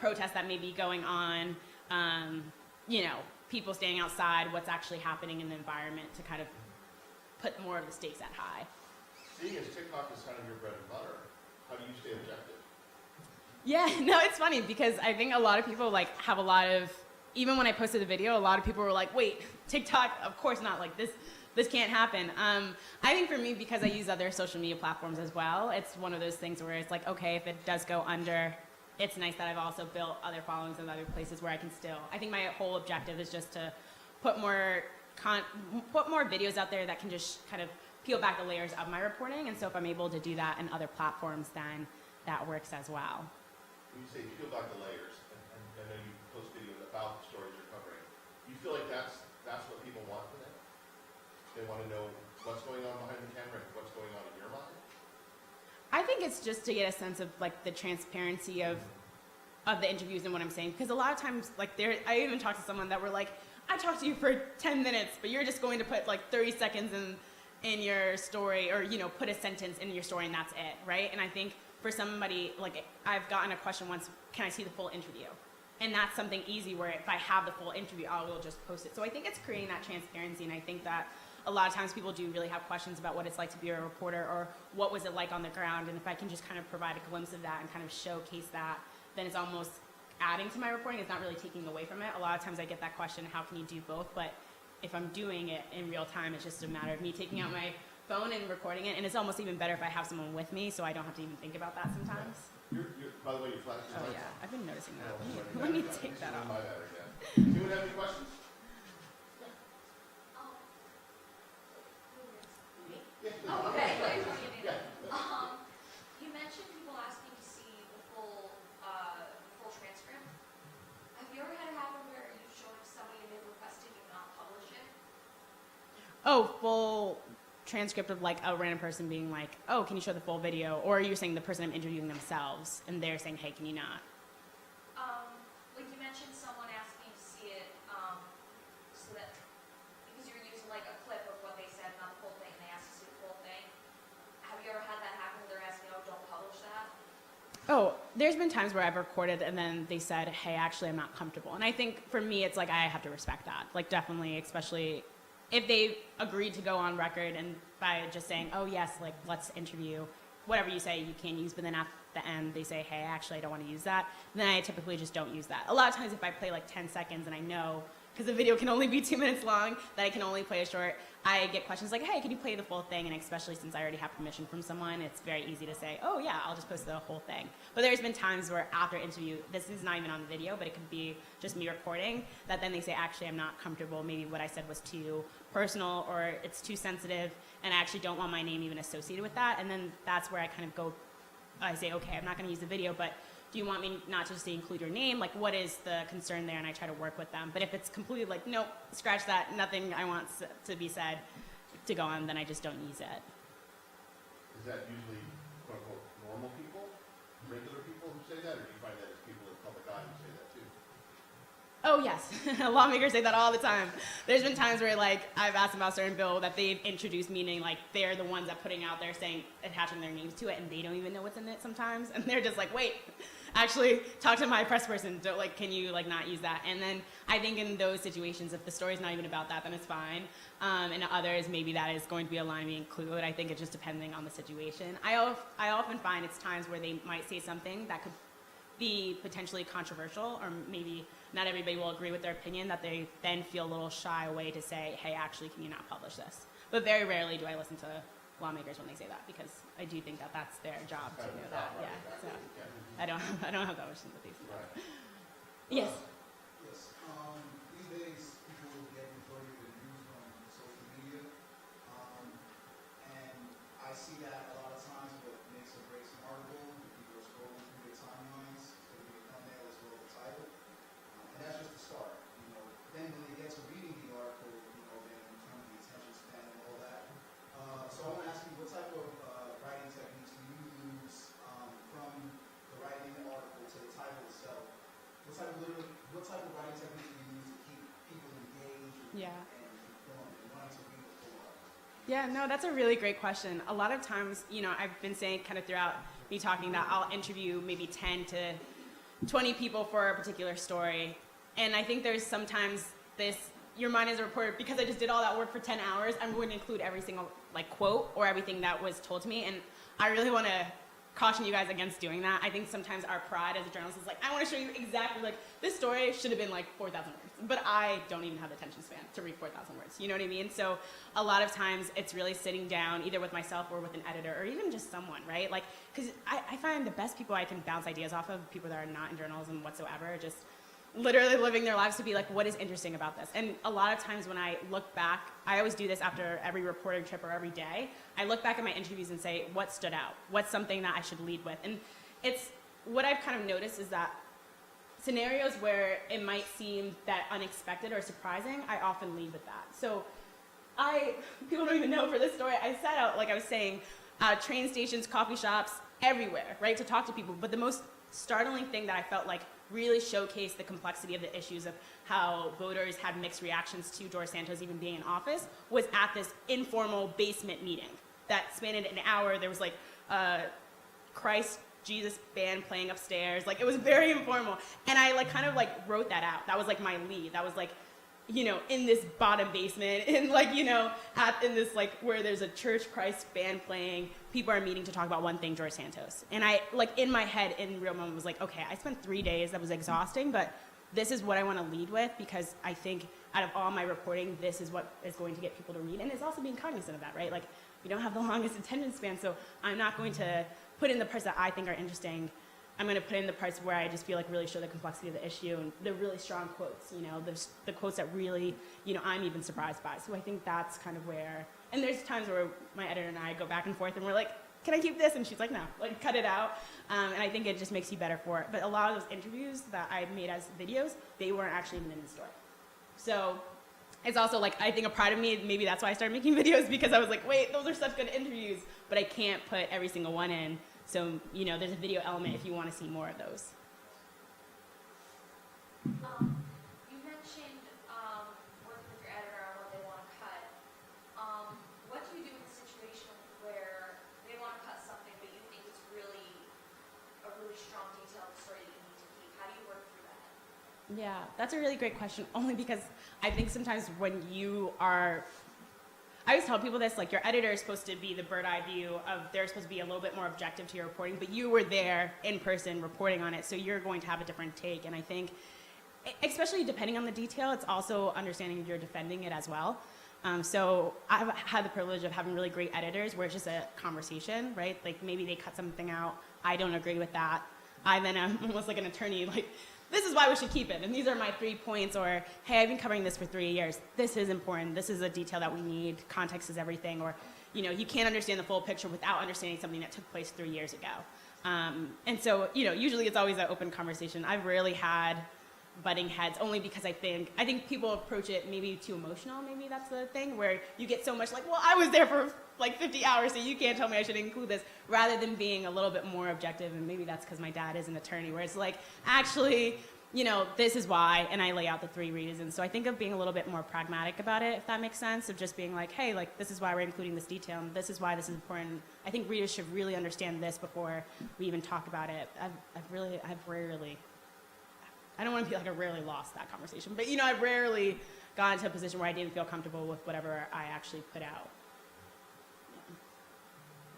protests that may be going on, people standing outside, what's actually happening in the environment to kind of put more of the stakes at high. Seeing as TikTok is kind of your bread and butter, how do you stay objective? Yeah, no, it's funny because I think a lot of people have a lot of, even when I posted the video, a lot of people were like, wait, TikTok, of course not, this can't happen. I think for me, because I use other social media platforms as well, it's one of those things where it's like, okay, if it does go under, it's nice that I've also built other followings in other places where I can still, I think my whole objective is just to put more videos out there that can just kind of peel back the layers of my reporting, and so if I'm able to do that in other platforms, then that works as well. When you say peel back the layers, and I know you post videos about the stories you're covering, do you feel like that's what people want from it? They want to know what's going on behind the camera and what's going on in your mind? I think it's just to get a sense of the transparency of the interviews and what I'm saying, because a lot of times I even talked to someone that were like, I talked to you for 10 minutes, but you're just going to put 30 seconds in your story, or put a sentence in your story and that's it, right? And I think for somebody, I've gotten a question once, can I see the full interview? And that's something easy where if I have the full interview, I will just post it. So I think it's creating that transparency, and I think that a lot of times people do really have questions about what it's like to be a reporter or what was it like on the ground. And if I can just kind of provide a glimpse of that and kind of showcase that, then it's almost adding to my reporting. It's not really taking away from it. A lot of times I get that question, how can you do both? But if I'm doing it in real time, it's just a matter of me taking out my phone and recording it. And it's almost even better if I have someone with me, so I don't have to even think about that sometimes. By the way, your flash is Oh on. yeah, I've been noticing that. Let me take that off. Anyone have any questions? Oh, okay. You mentioned people asking to see the full transcript. Have you ever had it happen where you've shown it to somebody and they've requested you not publish it? Oh, full transcript of like a random person being like, oh, can you show the full video? Or you're saying the person I'm interviewing themselves and they're saying, hey, can you not? Like you mentioned someone asking to see it, so that, because you're using like a clip of what they said, not the full thing, and they asked to see the full thing. Have you ever had that happen where they're asking, oh, don't publish that? Oh, there's been times where I've recorded and then they said, hey, actually, I'm not comfortable. And I think for me, it's like I have to respect that. Like definitely, especially if they agreed to go on record and by just saying, oh, yes, like let's interview, whatever you say you can use, but then at the end they say, hey, actually, I don't want to use that, then I typically just don't use that. A lot of times if I play like 10 seconds and I know, because the video can only be 2 minutes long, that I can only play a short, I get questions like, hey, can you play the full thing? And especially since I already have permission from someone, it's very easy to say, oh yeah, I'll just post the whole thing. But there's been times where after interview, this is not even on the video, but it could be just me recording, that then they say, actually, I'm not comfortable. Maybe what I said was too personal or it's too sensitive, and I actually don't want my name even associated with that. And then that's where I kind of go, I say, okay, I'm not going to use the video, but do you want me not to just include your name? Like, what is the concern there? And I try to work with them. But if it's completely like, nope, scratch that, nothing I want to be said to go on, then I just don't use it. Is that usually, quote unquote, normal people, regular people who say that, or do you find that it's people in the public eye who say that too? Oh, yes. Lawmakers say that all the time. There's been times where, like, I've asked them about a certain bill that they've introduced, meaning, like, they're the ones that putting out there saying, attaching their names to it, and they don't even know what's in it sometimes. And they're just like, wait, actually, talk to my press person. Don't, like, can you, like, not use that? And then I think in those situations, if the story's not even about that, then it's fine. And others, maybe that is going to be a line we include. I think it's just depending on the situation. I often find it's times where they might say something that could be potentially controversial, or maybe not everybody will agree with their opinion, that they then feel a little shy away to say, hey, actually, can you not publish this? But very rarely do I listen to lawmakers when they say that, because I do think that that's their job to know that. Yeah, so I don't have that much sympathy for that. Yes. Yes. These days, people get reported with news on social media, and I see that a lot of times. What makes or breaks an article, people are scrolling through their timelines, so they get thumbnail as well as the title, and that's just the start. Then when they get to reading the article, then in terms of the attention span and all that. So I want to ask you, what type of writing techniques do you use from the writing the article to the title itself? What type of writing techniques do you use to keep people engaged and informed and wanting to read the full article? Yeah, no, that's a really great question. A lot of times, I've been saying kind of throughout me talking that I'll interview maybe 10 to 20 people for a particular story. And I think there's sometimes your mind as a reporter, because I just did all that work for 10 hours, I'm going to include every single quote or everything that was told to me. And I really want to caution you guys against doing that. I think sometimes our pride as a journalist is I want to show you exactly, this story should have been 4,000 words, but I don't even have the attention span to read 4,000 words. You know what I mean? So a lot of times it's really sitting down either with myself or with an editor or even just someone, right? Because I find the best people I can bounce ideas off of, people that are not in journalism whatsoever, just literally living their lives to be what is interesting about this? And a lot of times when I look back, I always do this after every reporting trip or every day, I look back at my interviews and say, what stood out? What's something that I should lead with? And it's, what I've kind of noticed is that scenarios where it might seem that unexpected or surprising, I often lead with that. So people don't even know for this story, I set out, like I was saying, train stations, coffee shops, everywhere, right, to talk to people. But the most startling thing that I felt really showcased the complexity of the issues of how voters had mixed reactions to George Santos even being in office was at this informal basement meeting that spanned an hour. There was Christ Jesus band playing upstairs. It was very informal. And I kind of wrote that out. That was my lead. That was in this bottom basement, in like, in this like where there's a church Christ band playing, people are meeting to talk about one thing, George Santos. And I, like, in my head, in real moment, was like, okay, I spent 3 days, that was exhausting, but this is what I want to lead with, because I think out of all my reporting, this is what is going to get people to read. And it's also being cognizant of that, right? Like, we don't have the longest attention span, so I'm not going to put in the parts that I think are interesting. I'm going to put in the parts where I just feel like really show the complexity of the issue and the really strong quotes, the quotes that really, I'm even surprised by. So I think that's kind of where, and there's times where my editor and I go back and forth and we're like, can I keep this? And she's like, no, like cut it out. And I think it just makes you better for it. But a lot of those interviews that I made as videos, they weren't actually even in the story. So it's also like, I think a pride of me, maybe that's why I started making videos, because I was like, wait, those are such good interviews, but I can't put every single one in. So, there's a video element if you want to see more of those. You mentioned working with your editor on what they want to cut. What do you do in a situation where they want to cut something, but you think it's really a really strong detailed story that you need to keep? How do you work through that? Yeah, that's a really great question, only because I think sometimes when you are, I always tell people this, like, your editor is supposed to be the bird eye view of, they're supposed to be a little bit more objective to your reporting, but you were there in person reporting on it, so you're going to have a different take. And I think, especially depending on the detail, it's also understanding you're defending it as well. So I've had the privilege of having really great editors where it's just a conversation, right? Like, maybe they cut something out, I don't agree with that. I then am almost like an attorney, like, this is why we should keep it, and these are my 3 points, or, hey, I've been covering this for 3 years. This is important. This is a detail that we need. Context is everything. Or, you can't understand the full picture without understanding something that took place 3 years ago. And so, usually it's always an open conversation. I've rarely had butting heads, only because I think people approach it maybe too emotional. Maybe that's the thing, where you get so much like, well, I was there for like 50 hours, so you can't tell me I should include this, rather than being a little bit more objective. And maybe that's because my dad is an attorney, where it's like, actually, this is why, and I lay out the 3 reasons. So I think of being a little bit more pragmatic about it, if that makes sense, of just being like, hey, like, this is why we're including this detail, and this is why this is important. I think readers should really understand this before we even talk about it. I've rarely, I don't want to be like I rarely lost that conversation, but I've rarely gotten to a position where I didn't feel comfortable with whatever I actually put out.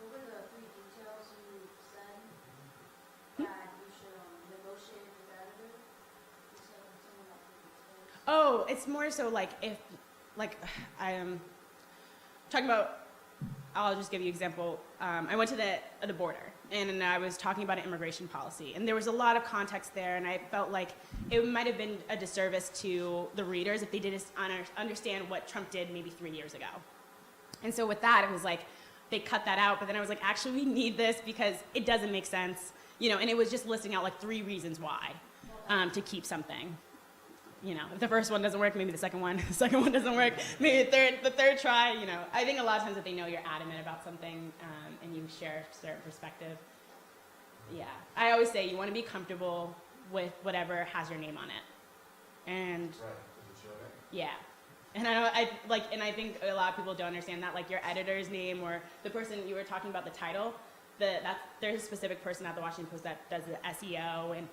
What were the 3 details you said that you should negotiate with the editor? You said something about 3 details. Oh, it's more so like if, like, I am talking about, I'll just give you an example. I went to the border, and I was talking about an immigration policy, and there was a lot of context there, and I felt like it might have been a disservice to the readers if they didn't understand what Trump did maybe 3 years ago. And so with that, it was like, they cut that out, but then I was like, actually, we need this because it doesn't make sense, and it was just listing out like 3 reasons why to keep something. If the first one doesn't work, maybe the second one doesn't work, maybe the third try, I think a lot of times if they know you're adamant about something and you share a certain perspective, yeah. I always say you want to be comfortable with whatever has your name on it. And yeah. And I think a lot of people don't understand that, like your editor's name or the person you were talking about, the title, there's a specific person at the Washington Post that does the SEO, and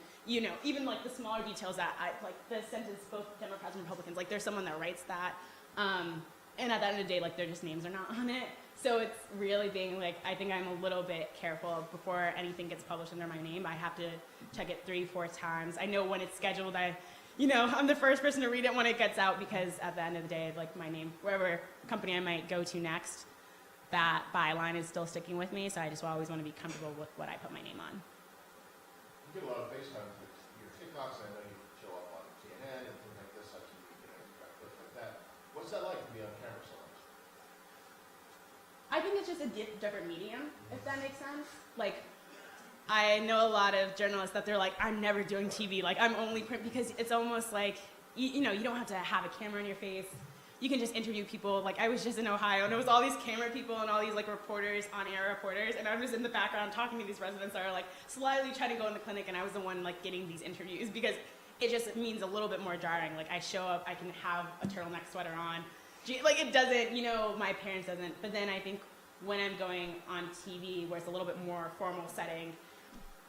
even like the smaller details that like the sentence, both Democrats and Republicans, like there's someone that writes that, and at the end of the day, like their just names are not on it. So it's really being like, I think I'm a little bit careful before anything gets published under my name. I have to check it 3-4 times. I know when it's scheduled. I'm the first person to read it when it gets out, because at the end of the day, like my name, wherever company I might go to next, that byline is still sticking with me, so I just always want to be comfortable with what I put my name on. You get a lot of FaceTime with your TikToks. I know you show up on CNN and things like this, like clips like that. What's that like to be on camera so much? I think it's just a different medium, if that makes sense. Like, I know a lot of journalists that they're like, I'm never doing TV, like I'm only print, because it's almost like, you don't have to have a camera in your face. You can just interview people. Like, I was just in Ohio, and it was all these camera people and all these like reporters, on-air reporters, and I'm just in the background talking to these residents that are like slyly trying to go in the clinic, and I was the one like getting these interviews, because it just means a little bit more jarring. Like, I show up, I can have a turtleneck sweater on. Like, it doesn't, my parents doesn't. But then I think when I'm going on TV, where it's a little bit more formal setting,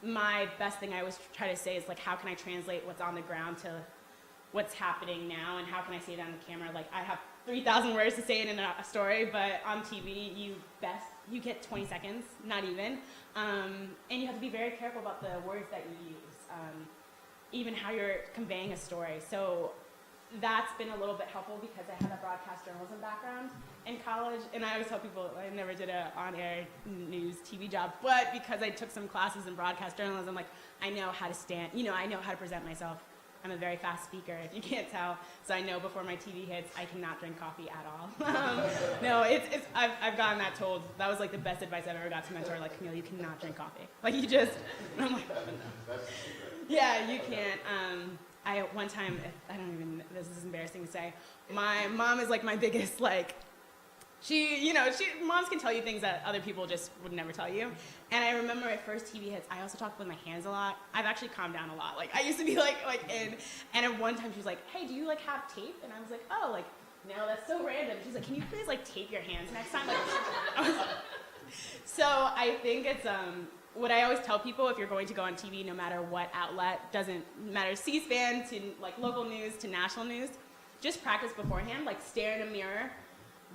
my best thing I always try to say is like, how can I translate what's on the ground to what's happening now and how can I say it on the camera. Like, I have 3,000 words to say it in a story, but on TV, you get 20 seconds, not even. And you have to be very careful about the words that you use, even how you're conveying a story. So that's been a little bit helpful because I had a broadcast journalism background in college, and I always tell people I never did an on-air news TV job, but because I took some classes in broadcast journalism, like, I know how to stand, I know how to present myself. I'm a very fast speaker, if you can't tell, so I know before my TV hits, I cannot drink coffee at all. No, I've gotten that told. That was like the best advice I've ever got to mentor, like, Camila, you cannot drink coffee. Like, you just, and I'm like, no. Yeah, you can't. One time, this is embarrassing to say, my mom is like my biggest, like, moms can tell you things that other people just would never tell you. And I remember my first TV hits, I also talked with my hands a lot. I've actually calmed down a lot. Like, I used to be and at one time she was like, hey, do you like have tape? And I was like, oh, like, no, that's so random. She's like, can you please like tape your hands next time? Like, so I think it's, what I always tell people, if you're going to go on TV, no matter what outlet, doesn't matter, C-SPAN to like local news to national news, just practice beforehand, like stare in a mirror,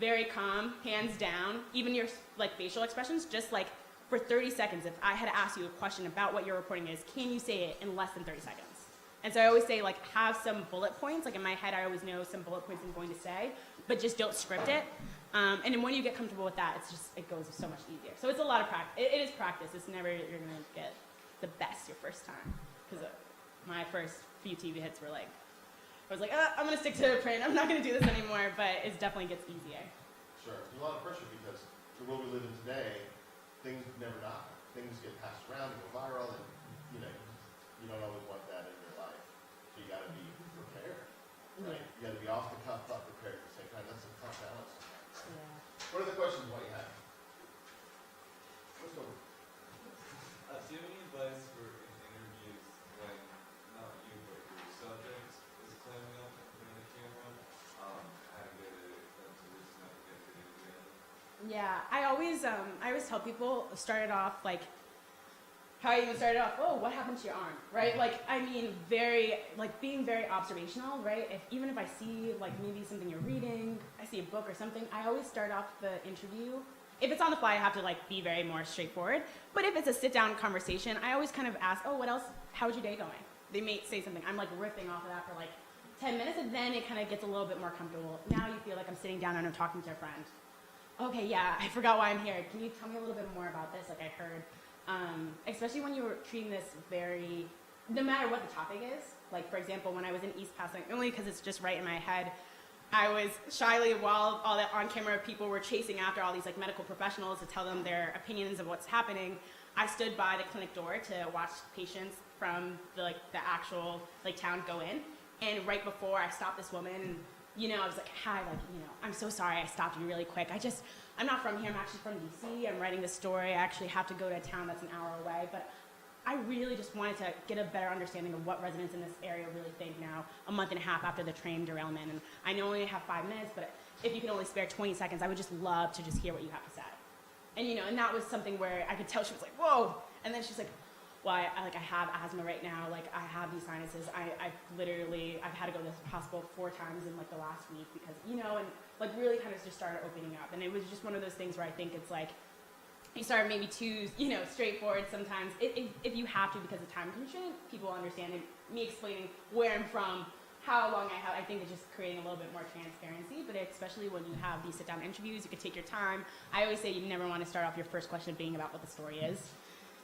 very calm, hands down, even your like facial expressions, just like for 30 seconds, if I had to ask you a question about what your reporting is, can you say it in less than 30 seconds? And so I always say, like, have some bullet points. Like in my head, I always know some bullet points I'm going to say, but just don't script it. And then when you get comfortable with that, it goes so much easier. So it's a lot of practice. It is practice. It's never you're gonna get the best your first time. Because my first few TV hits were like, I was like, I'm gonna stick to print. I'm not gonna do this anymore. But it definitely gets easier. Sure, there's a lot of pressure because the world we live in today, things never die. Things get passed around, they go viral, and you don't always want that in your life. So you got to be prepared, right? You got to be off the cuff, but prepared at the same time. That's a tough balance. Yeah. What are the questions? What you have? Let's go. Do you have any advice for interviews when not you but your subject is climbing up in front of the camera? How to get it to loosen up, get it together? Yeah, I always tell people, start it off like how I even started off. Oh, what happened to your arm, right? Like, I mean, being very observational, right? Even if I see like maybe something you're reading, I see a book or something, I always start off the interview. If it's on the fly, I have to like be very more straightforward. But if it's a sit-down conversation, I always kind of ask, oh, what else? How's your day going? They may say something. I'm like ripping off of that for like 10 minutes, and then it kind of gets a little bit more comfortable. Now you feel like I'm sitting down and I'm talking to a friend. Okay, yeah, I forgot why I'm here. Can you tell me a little bit more about this? Like I heard, especially when you were treating this no matter what the topic is. Like for example, when I was in East Passing, only because it's just right in my head, I was shyly, while all the on-camera people were chasing after all these like medical professionals to tell them their opinions of what's happening, I stood by the clinic door to watch patients from the actual like town go in. And right before I stopped this woman, and I was like, hi, I'm so sorry I stopped you really quick. I'm not from here, I'm actually from DC. I'm writing this story. I actually have to go to a town that's an hour away, but I really just wanted to get a better understanding of what residents in this area really think now, a month and a half after the train derailment. And I know I only have 5 minutes, but if you can only spare 20 seconds, I would just love to just hear what you have to say. And and that was something where I could tell she was like, whoa. And then she's like, well, I have asthma right now. Like I have these sinuses. I've had to go to the hospital 4 times in like the last week because, and like really kind of just started opening up. And it was just one of those things where I think it's like, you start maybe too, straightforward sometimes. If you have to because of time constraint, people understand it. Me explaining where I'm from, how long I have, I think it's just creating a little bit more transparency. But especially when you have these sit-down interviews, you can take your time. I always say you never want to start off your first question being about what the story is.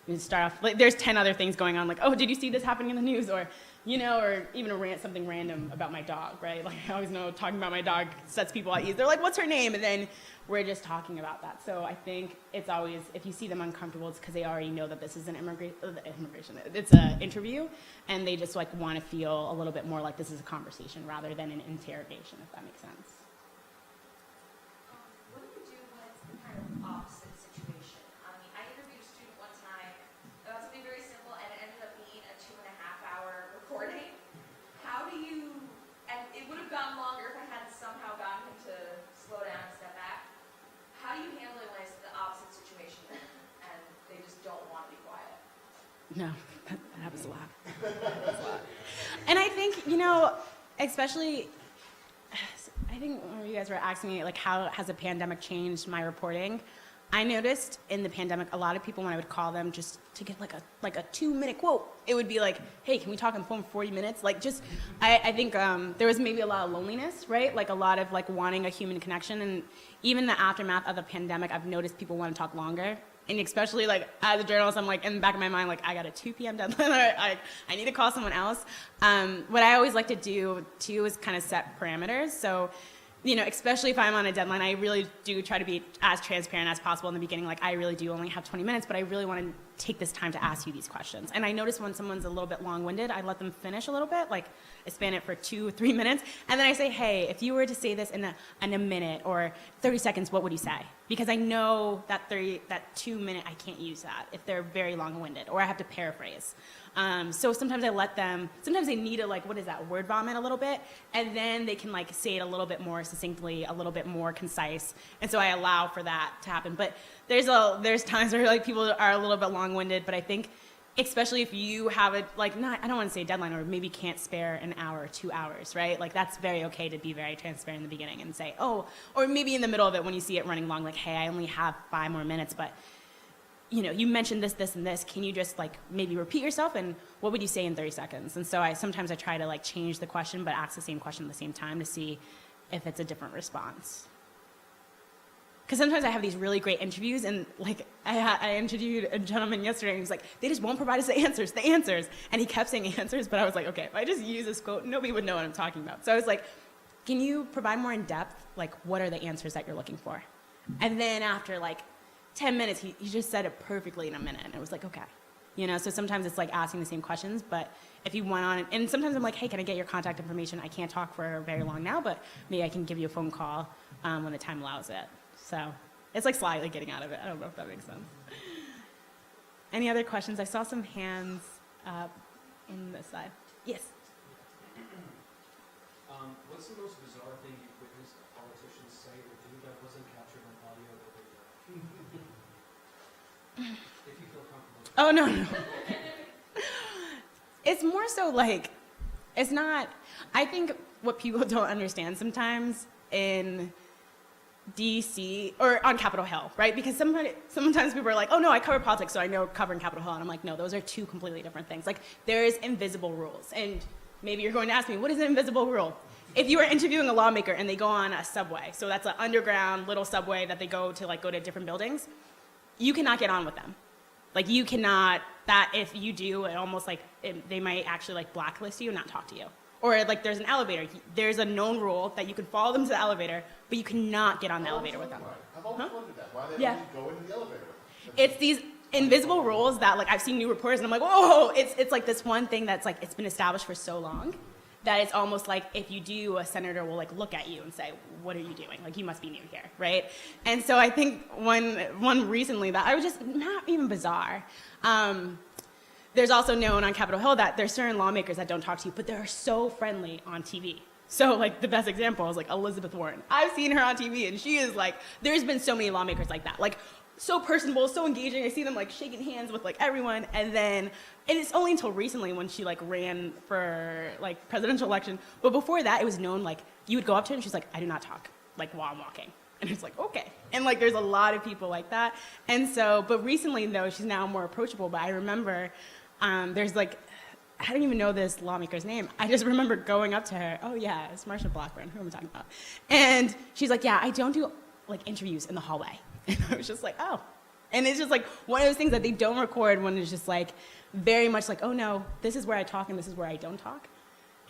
You start off, like, there's 10 other things going on, like, oh, did you see this happening in the news? Or, or even something random about my dog, right? Like, I always know talking about my dog sets people at ease. They're like, what's her name? And then we're just talking about that. So I think it's always, if you see them uncomfortable, it's because they already know that this is an it's an interview, and they just, like, want to feel a little bit more like this is a conversation rather than an interrogation, if that makes sense. What do you do when it's the kind of opposite situation? I mean, I interviewed a student one time about something very simple, and it ended up being a 2.5-hour recording. How do you, and it would have gone longer if I hadn't somehow gotten him to slow down and step back. How do you handle it when it's the opposite situation and they just don't want to be quiet? No, that happens a lot. And I think, especially, I think when you guys were asking me, like, how has the pandemic changed my reporting? I noticed in the pandemic, a lot of people, when I would call them just to get like a 2-minute quote, it would be like, hey, can we talk on the phone for 40 minutes? Like, just, I think there was maybe a lot of loneliness, right? Like a lot of like wanting a human connection. And even the aftermath of the pandemic, I've noticed people want to talk longer. And especially like as a journalist, I'm like in the back of my mind, like I got a 2 p.m. deadline, I need to call someone else. What I always like to do too is kind of set parameters. So, you know, especially if I'm on a deadline, I really do try to be as transparent as possible in the beginning. Like, I really do only have 20 minutes, but I really want to take this time to ask you these questions. And I notice when someone's a little bit long-winded, I let them finish a little bit, like I span it for 2 or 3 minutes, and then I say, hey, if you were to say this in a minute or 30 seconds, what would you say? Because I know that 2 minute, I can't use that if they're very long-winded, or I have to paraphrase. So sometimes I let them, sometimes they need to like, what is that, word vomit a little bit, and then they can like say it a little bit more succinctly, a little bit more concise, and so I allow for that to happen. But there's times where like people are a little bit long-winded, but I think especially if you have a, like, not, I don't want to say deadline, or maybe can't spare an hour or 2 hours, right? Like, that's very okay to be very transparent in the beginning and say, oh, or maybe in the middle of it when you see it running long, like, hey, I only have 5 more minutes, but you know, you mentioned this, this, and this. Can you just like maybe repeat yourself, and what would you say in 30 seconds? And so sometimes I try to like change the question, but ask the same question at the same time to see if it's a different response. Because sometimes I have these really great interviews, and like I interviewed a gentleman yesterday, and he was like, they just won't provide us the answers, and he kept saying answers, but I was like, okay, if I just use this quote, nobody would know what I'm talking about. So I was like, can you provide more in depth, like what are the answers that you're looking for? And then after like 10 minutes, he just said it perfectly in a minute, and it was like, okay. You know, so sometimes it's like asking the same questions, but if you went on, and sometimes I'm like, hey, can I get your contact information? I can't talk for very long now, but maybe I can give you a phone call when the time allows it. So it's like slightly getting out of it. I don't know if that makes sense. Any other questions? I saw some hands up in this side. Yes? What's the most bizarre thing you've witnessed a politician say or do that wasn't captured on audio or video? If you feel comfortable. Oh, no. It's more so like, it's not, I think what people don't understand sometimes in DC or on Capitol Hill, right? Because sometimes people are like, oh no, I cover politics, so I know covering Capitol Hill. And I'm like, no, those are 2 completely different things. Like, there's invisible rules. And maybe you're going to ask me, what is an invisible rule? If you are interviewing a lawmaker and they go on a subway, so that's an underground little subway that they go to different buildings, you cannot get on with them. Like, you cannot, that if you do, it almost like, they might actually like blacklist you and not talk to you. Or like there's an elevator, there's a known rule that you can follow them to the elevator, but you cannot get on the elevator with them. I've always wondered that. Why they don't go into the elevator with them? It's these invisible rules that like I've seen new reporters and I'm like, whoa, it's like this one thing that's like, it's been established for so long that it's almost like if you do, a senator will like look at you and say, what are you doing? Like, you must be new here, right? And so I think one recently that I was just not even bizarre. There's also known on Capitol Hill that there's certain lawmakers that don't talk to you, but they're so friendly on TV. So like the best example is like Elizabeth Warren. I've seen her on TV, and she is like, there's been so many lawmakers like that. Like, so personable, so engaging. I see them like shaking hands with like everyone, and it's only until recently when she like ran for like presidential election. But before that, it was known like you would go up to her and she's like, I do not talk like while I'm walking. And it's like, okay. And like there's a lot of people like that. And so, but recently though, she's now more approachable. But I remember there's like, I don't even know this lawmaker's name. I just remember going up to her. Oh yeah, it's Marsha Blackburn, who am I talking about? And she's like, yeah, I don't do like interviews in the hallway. And I was just like, oh. And it's just like one of those things that they don't record when it's just like very much like, oh no, this is where I talk and this is where I don't talk.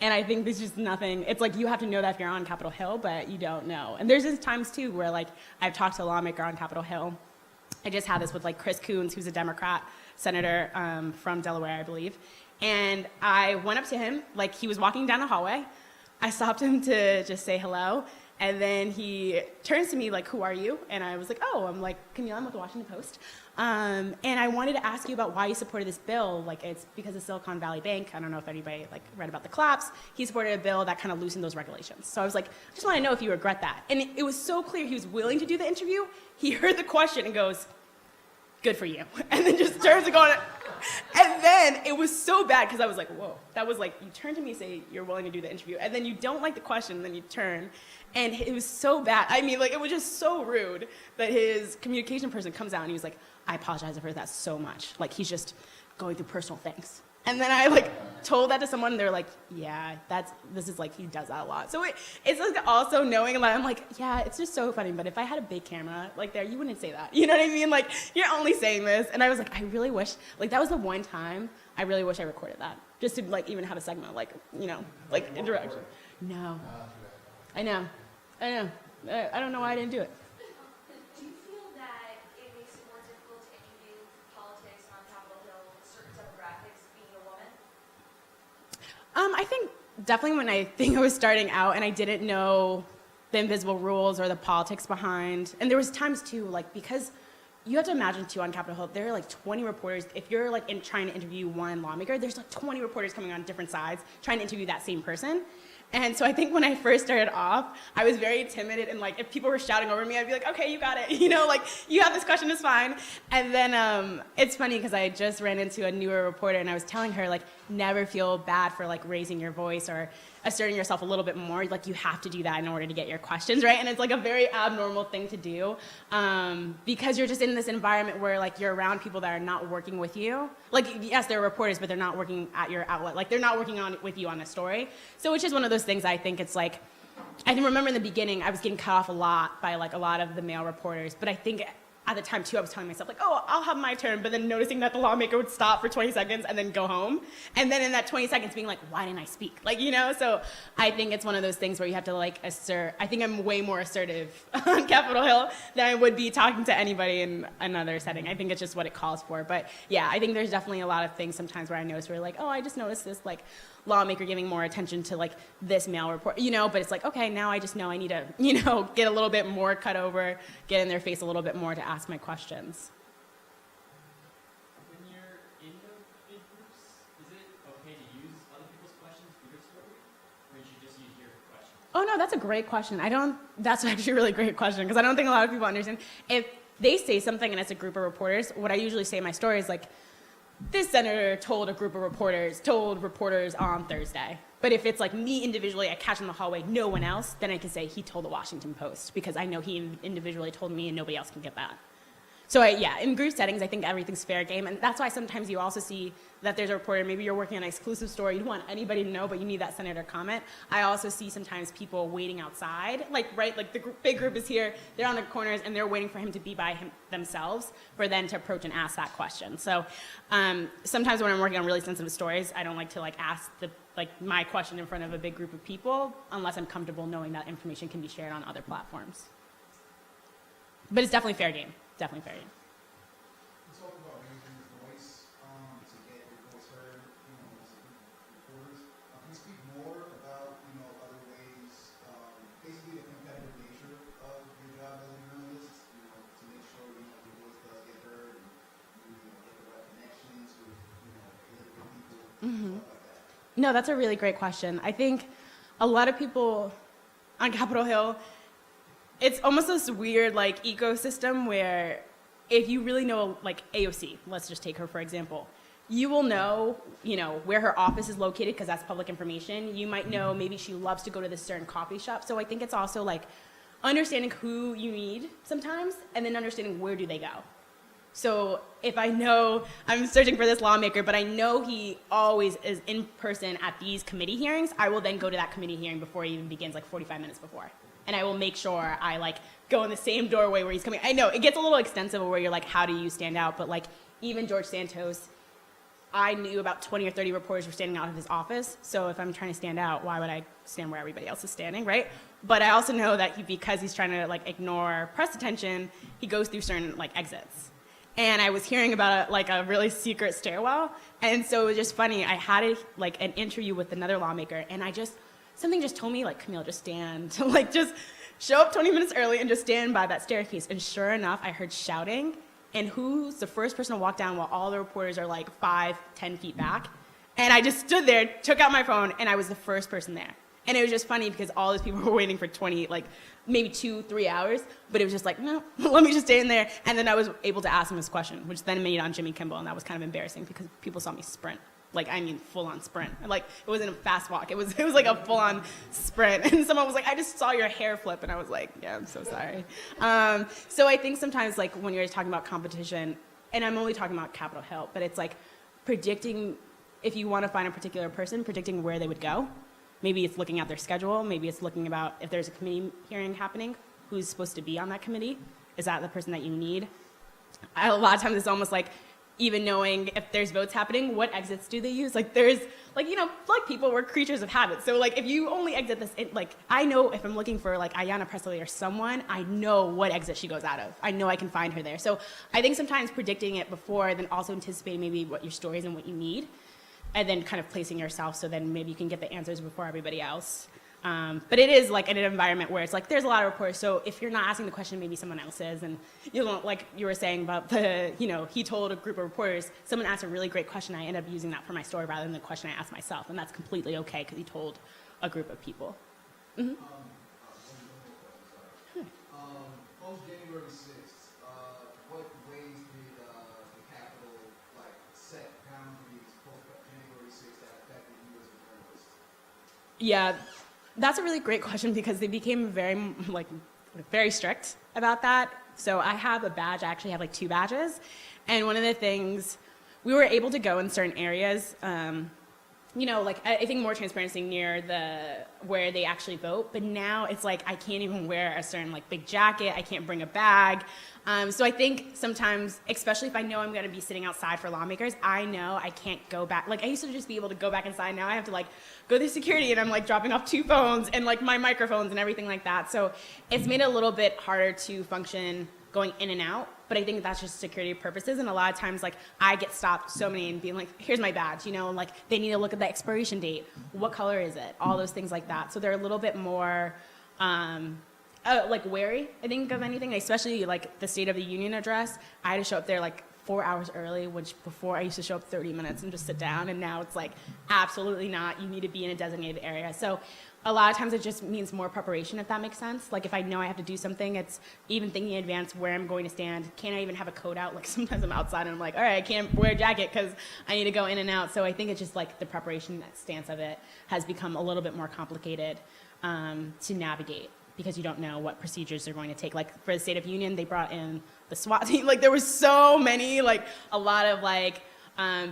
And I think there's just nothing, it's like you have to know that if you're on Capitol Hill, but you don't know. And there's just times too where like I've talked to a lawmaker on Capitol Hill. I just had this with like Chris Coons, who's a Democrat senator from Delaware, I believe. And I went up to him, like he was walking down the hallway. I stopped him to just say hello. And then he turns to me like, who are you? And I was like, oh, I'm like, Camila, I'm with the Washington Post. And I wanted to ask you about why you supported this bill. Like, it's because of Silicon Valley Bank. I don't know if anybody like read about the collapse. He supported a bill that kind of loosened those regulations. So I was like, I just want to know if you regret that. And it was so clear he was willing to do the interview. He heard the question and goes, good for you. And then just turns and going, and then it was so bad because I was like, whoa, that was like, you turn to me and say you're willing to do the interview, and then you don't like the question, and then you turn, and it was so bad. I mean, like, it was just so rude that his communication person comes out and he was like, I apologize, I've heard that so much. Like, he's just going through personal things. And then I like told that to someone, and they're like, yeah, this is like, he does that a lot. So it's like also knowing about, I'm like, yeah, it's just so funny, but if I had a big camera like there, you wouldn't say that. You know what I mean? Like, you're only saying this. And I was like, I really wish, like, that was the one time I really wish I recorded that, just to like even have a segment, like, you know, like interaction. No. I know. I don't know why I didn't do it. Do you feel that it makes it more difficult to interview politics on Capitol Hill, certain demographics, being a woman? I think definitely when I think I was starting out and I didn't know the invisible rules or the politics behind, and there was times too, like, because you have to imagine too on Capitol Hill, there are like 20 reporters. If you're like trying to interview one lawmaker, there's like 20 reporters coming on different sides trying to interview that same person. And so I think when I first started off, I was very timid, and like if people were shouting over me, I'd be like, okay, you got it, you know, like you have this question, it's fine. And then it's funny because I just ran into a newer reporter, and I was telling her, like, never feel bad for like raising your voice or asserting yourself a little bit more. Like, you have to do that in order to get your questions right. And it's like a very abnormal thing to do because you're just in this environment where like you're around people that are not working with you. Like, yes, they're reporters, but they're not working at your outlet. Like, they're not working with you on a story. So which is one of those things I think it's like, I can remember in the beginning I was getting cut off a lot by like a lot of the male reporters, but I think at the time too I was telling myself like, oh, I'll have my turn, but then noticing that the lawmaker would stop for 20 seconds and then go home, and then in that 20 seconds being like, why didn't I speak? Like, you know, so I think it's one of those things where you have to like assert. I think I'm way more assertive on Capitol Hill than I would be talking to anybody in another setting. I think it's just what it calls for. But yeah, I think there's definitely a lot of things sometimes where I notice where like, oh, I just noticed this like lawmaker giving more attention to like this male report, you know, but it's like, okay, now I just know I need to, you know, get a little bit more cut over, get in their face a little bit more to ask my questions. When you're in the big groups, is it okay to use other people's questions for your story, or you should just use your questions? Oh no, that's a great question. That's actually a really great question because I don't think a lot of people understand. If they say something and it's a group of reporters, what I usually say in my story is like, this senator told reporters on Thursday. But if it's like me individually, I catch him in the hallway, no one else, then I can say he told the Washington Post because I know he individually told me and nobody else can get that. So yeah, in group settings, I think everything's fair game. And that's why sometimes you also see that there's a reporter, maybe you're working on an exclusive story, you don't want anybody to know, but you need that senator comment. I also see sometimes people waiting outside, like, right, like the big group is here, they're on the corners, and they're waiting for him to be by themselves for them to approach and ask that question. So sometimes when I'm working on really sensitive stories, I don't like to like ask my question in front of a big group of people unless I'm comfortable knowing that information can be shared on other platforms. But it's definitely fair game. Definitely fair game. You talk about raising your voice to get your voice heard, you know, as reporters. Can you speak more about, you know, other ways, basically the competitive nature of your job as a journalist, you know, to make sure, you know, your voice does get heard and you know, get the right connections with, you know, political people, stuff like that? No, that's a really great question. I think a lot of people on Capitol Hill, it's almost this weird like ecosystem where if you really know like AOC, let's just take her for example, you will know, you know, where her office is located because that's public information. You might know maybe she loves to go to this certain coffee shop. So I think it's also like understanding who you need sometimes and then understanding where do they go. So if I know I'm searching for this lawmaker, but I know he always is in person at these committee hearings, I will then go to that committee hearing before it even begins, like 45 minutes before. And I will make sure I like go in the same doorway where he's coming. I know it gets a little extensive where you're like, how do you stand out? But like even George Santos, I knew about 20 or 30 reporters were standing out of his office. So if I'm trying to stand out, why would I stand where everybody else is standing, right? But I also know that because he's trying to like ignore press attention, he goes through certain like exits. And I was hearing about a really secret stairwell. And so it was just funny. I had an interview with another lawmaker, and something just told me, like, Camila, just stand. Like, just show up 20 minutes early and just stand by that staircase. And sure enough, I heard shouting. And who's the first person to walk down while all the reporters are like 5-10 feet back? And I just stood there, took out my phone, and I was the first person there. And it was just funny because all those people were waiting for 20, like maybe 2-3 hours, but it was just like, no, let me just stay in there. And then I was able to ask him this question, which then made it on Jimmy Kimmel, and that was kind of embarrassing because people saw me sprint. Like, I mean, full-on sprint. Like, it wasn't a fast walk. It was like a full-on sprint. And someone was like, I just saw your hair flip. And I was like, yeah, I'm so sorry. So I think sometimes, like, when you're talking about competition, and I'm only talking about Capitol Hill, but it's like predicting, if you want to find a particular person, predicting where they would go. Maybe it's looking at their schedule. Maybe it's looking about if there's a committee hearing happening, who's supposed to be on that committee. Is that the person that you need? A lot of times it's almost like, even knowing if there's votes happening, what exits do they use? Like there's, like, you know, like people, we're creatures of habit. So like if you only exit this, like I know if I'm looking for like Ayanna Pressley or someone, I know what exit she goes out of. I know I can find her there. So I think sometimes predicting it before, then also anticipating maybe what your story is and what you need, and then kind of placing yourself so then maybe you can get the answers before everybody else. But it is like in an environment where it's like there's a lot of reporters, so if you're not asking the question, maybe someone else is. And you know, like you were saying about the, you know, he told a group of reporters, someone asked a really great question, I end up using that for my story rather than the question I asked myself, and that's completely okay because he told a group of people. Mm-hmm. Post January 6th, what ways did the Capitol like set boundaries post January 6th that affected you as a journalist? Yeah. That's a really great question because they became very strict about that. So I have a badge, I actually have like 2 badges. And one of the things, we were able to go in certain areas, you know, like I think more transparency near where they actually vote, but now it's like I can't even wear a certain like big jacket, I can't bring a bag. So I think sometimes, especially if I know I'm going to be sitting outside for lawmakers, I know I can't go back. Like I used to just be able to go back inside. Now I have to like go through security and I'm like dropping off 2 phones and like my microphones and everything like that. So it's made it a little bit harder to function going in and out, but I think that's just security purposes. And a lot of times, like I get stopped so many and being like, here's my badge, you know, like they need to look at the expiration date. What color is it? All those things like that. So they're a little bit more, like wary, I think, of anything, especially like the State of the Union address. I had to show up there like 4 hours early, which before I used to show up 30 minutes and just sit down, and now it's like, absolutely not, you need to be in a designated area. So a lot of times it just means more preparation, if that makes sense. Like if I know I have to do something, it's even thinking in advance where I'm going to stand. Can I even have a coat out? Like sometimes I'm outside and I'm like, all right, I can't wear a jacket because I need to go in and out. So I think it's just like the preparation stance of it has become a little bit more complicated to navigate, because you don't know what procedures they're going to take. Like for the State of Union, they brought in the SWAT team. Like there was so many, like a lot of like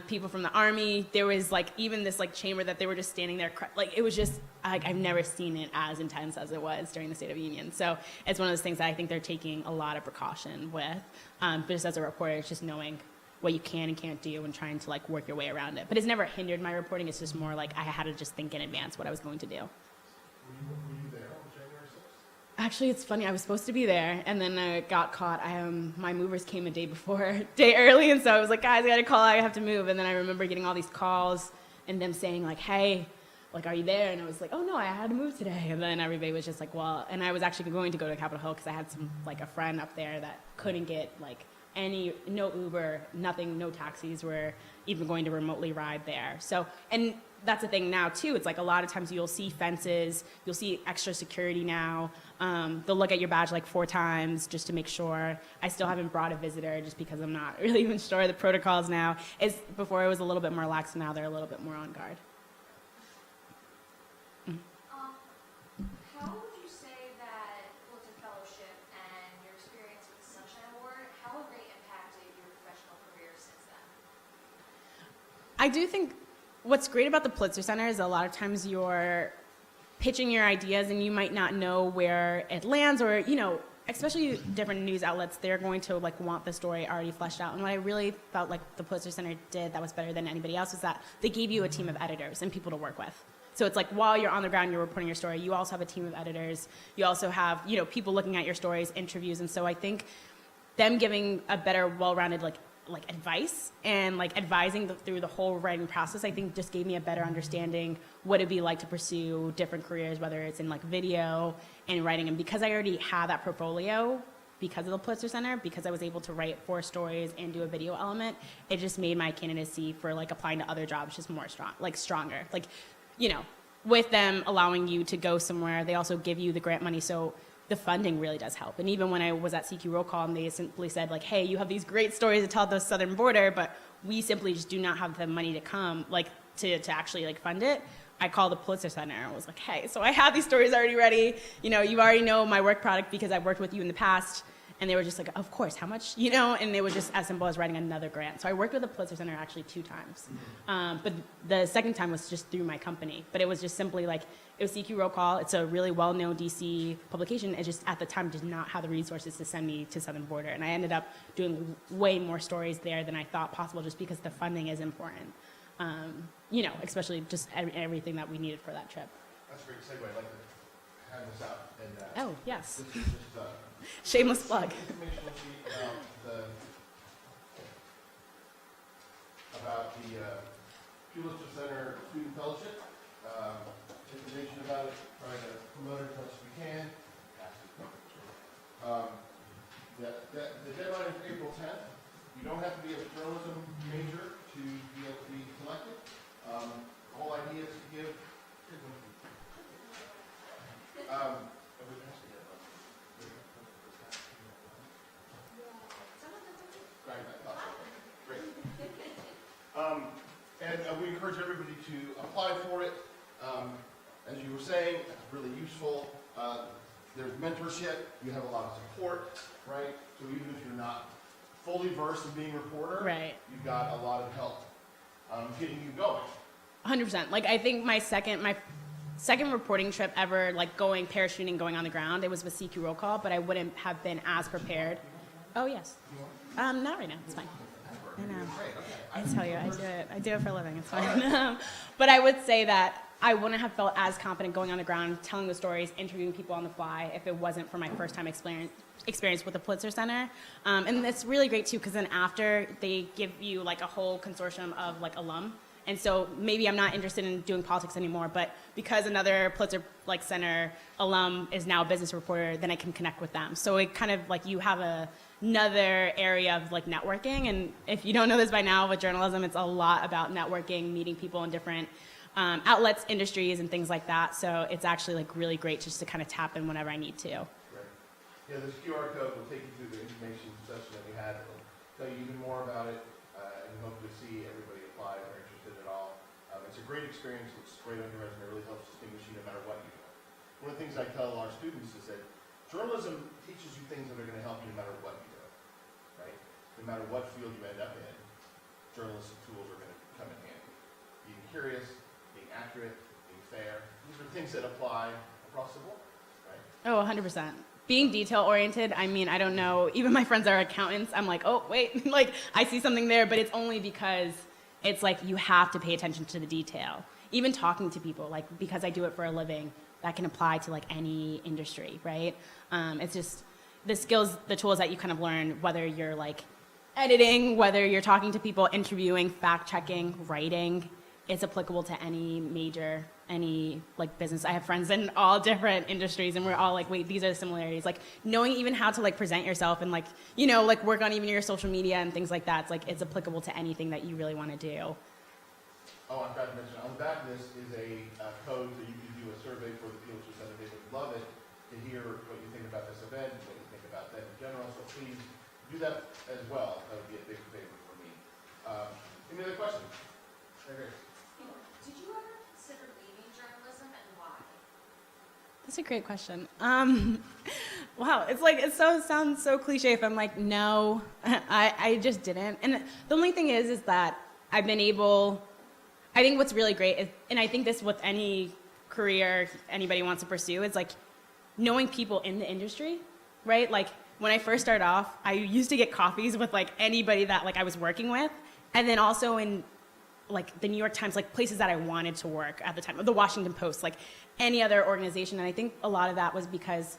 people from the Army. There was like even this like chamber that they were just standing there. Like it was just, like I've never seen it as intense as it was during the State of the Union. So it's one of those things that I think they're taking a lot of precaution with. But just as a reporter, it's just knowing what you can and can't do and trying to like work your way around it. But it's never hindered my reporting. It's just more like I had to just think in advance what I was going to do. Were you there on January 6th? Actually, it's funny. I was supposed to be there, and then I got caught. My movers came a day early, and so I was like, guys, I got to call. I have to move. And then I remember getting all these calls and them saying like, hey, like, are you there? And I was like, oh no, I had to move today. And then everybody was just like, well, and I was actually going to go to Capitol Hill because I had a friend up there that couldn't get like no Uber, nothing, no taxis were even going to remotely ride there. So, and that's the thing now too. It's like a lot of times you'll see fences, you'll see extra security now. They'll look at your badge like 4 times just to make sure. I still haven't brought a visitor just because I'm not really even sure of the protocols now. Before it was a little bit more lax, now they're a little bit more on guard. How would you say that Pulitzer Fellowship and your experience with the Sunshine Award, how have they impacted your professional career since then? I do think what's great about the Pulitzer Center is a lot of times you're pitching your ideas and you might not know where it lands, or, you know, especially different news outlets, they're going to like want the story already fleshed out. And what I really felt like the Pulitzer Center did that was better than anybody else was that they gave you a team of editors and people to work with. So it's like while you're on the ground, you're reporting your story, you also have a team of editors. You also have, you know, people looking at your stories, interviews. And so I think them giving a better, well-rounded like advice and like advising through the whole writing process, I think just gave me a better understanding what it'd be like to pursue different careers, whether it's in like video and writing. And because I already had that portfolio because of the Pulitzer Center, because I was able to write 4 stories and do a video element, it just made my candidacy for like applying to other jobs just more stronger. Like, you know, with them allowing you to go somewhere, they also give you the grant money. So the funding really does help. And even when I was at CQ Roll Call and they simply said like, hey, you have these great stories to tell at the southern border, but we simply just do not have the money to come, like to actually like fund it. I called the Pulitzer Center and was like, hey, so I have these stories already ready. You know, you already know my work product because I've worked with you in the past. And they were just like, of course, how much? You know, and it was just as simple as writing another grant. So I worked with the Pulitzer Center actually 2 times. But the second time was just through my company. But it was just simply like, it was CQ Roll Call. It's a really well-known DC publication. It just at the time did not have the resources to send me to Southern Border. And I ended up doing way more stories there than I thought possible just because the funding is important. You know, especially just everything that we needed for that trip. That's a great segue. I'd like to hand this out. And, oh, yes. This is just, shameless plug. Informational sheet about the Pulitzer Center Student Fellowship. Information about it, trying to promote it as much as we can. The deadline is April 10th. You don't have to be a journalism major to be able to be selected. The whole idea is to give. And we encourage everybody to apply for it. As you were saying, it's really useful. There's mentorship. You have a lot of support, right? So even if you're not fully versed in being a reporter, right, you've got a lot of help getting you going. 100%. Like I think my second reporting trip ever, like going parachuting, going on the ground, it was with CQ Roll Call, but I wouldn't have been as prepared. Oh yes. Not right now. It's fine. I know. I tell you, I do it for a living. It's fine. But I would say that I wouldn't have felt as confident going on the ground, telling the stories, interviewing people on the fly if it wasn't for my first time experience with the Pulitzer Center. And it's really great too, because then after they give you like a whole consortium of like alum. And so maybe I'm not interested in doing politics anymore, but because another Pulitzer like Center alum is now a business reporter, then I can connect with them. So it kind of like you have another area of like networking. And if you don't know this by now with journalism, it's a lot about networking, meeting people in different outlets, industries, and things like that. So it's actually like really great just to kind of tap in whenever I need to. Right. Yeah, this QR code will take you through the information session that we had. It'll tell you even more about it, and we hope to see everybody apply if they're interested at all. It's a great experience. Looks great on your resume. It really helps distinguish you no matter what you do. One of the things I tell our students is that journalism teaches you things that are going to help you no matter what you do, right? No matter what field you end up in, journalistic tools are going to come in handy. Being curious, being accurate, being fair. These are things that apply across the board, right? Oh, 100%. Being detail-oriented, I mean, I don't know. Even my friends are accountants. I'm like, oh, wait, like, I see something there, but it's only because it's like you have to pay attention to the detail. Even talking to people, like, because I do it for a living, that can apply to, like, any industry, right? It's just the skills, the tools that you kind of learn, whether you're, like, editing, whether you're talking to people, interviewing, fact-checking, writing, it's applicable to any major, any like business. I have friends in all different industries and we're all like, wait, these are the similarities. Like knowing even how to like present yourself and like, you know, like work on even your social media and things like that. It's like, it's applicable to anything that you really want to do. Oh, I forgot to mention, on the back of this is a code that you can do a survey for the Pulitzer Center. They would love it to hear what you think about this event, what you think about that in general. So please do that as well. That would be a big favor for me. Any other questions? Okay. Did you ever consider leaving journalism and why? That's a great question. Wow, it's like, sounds so cliche if I'm like, no, I just didn't. And the only thing is that I've been able, I think what's really great is, and I think this with any career anybody wants to pursue, is like knowing people in the industry, right? Like when I first started off, I used to get coffees with like anybody that like I was working with. And then also in like the New York Times, like places that I wanted to work at the time, or the Washington Post, like any other organization. And I think a lot of that was because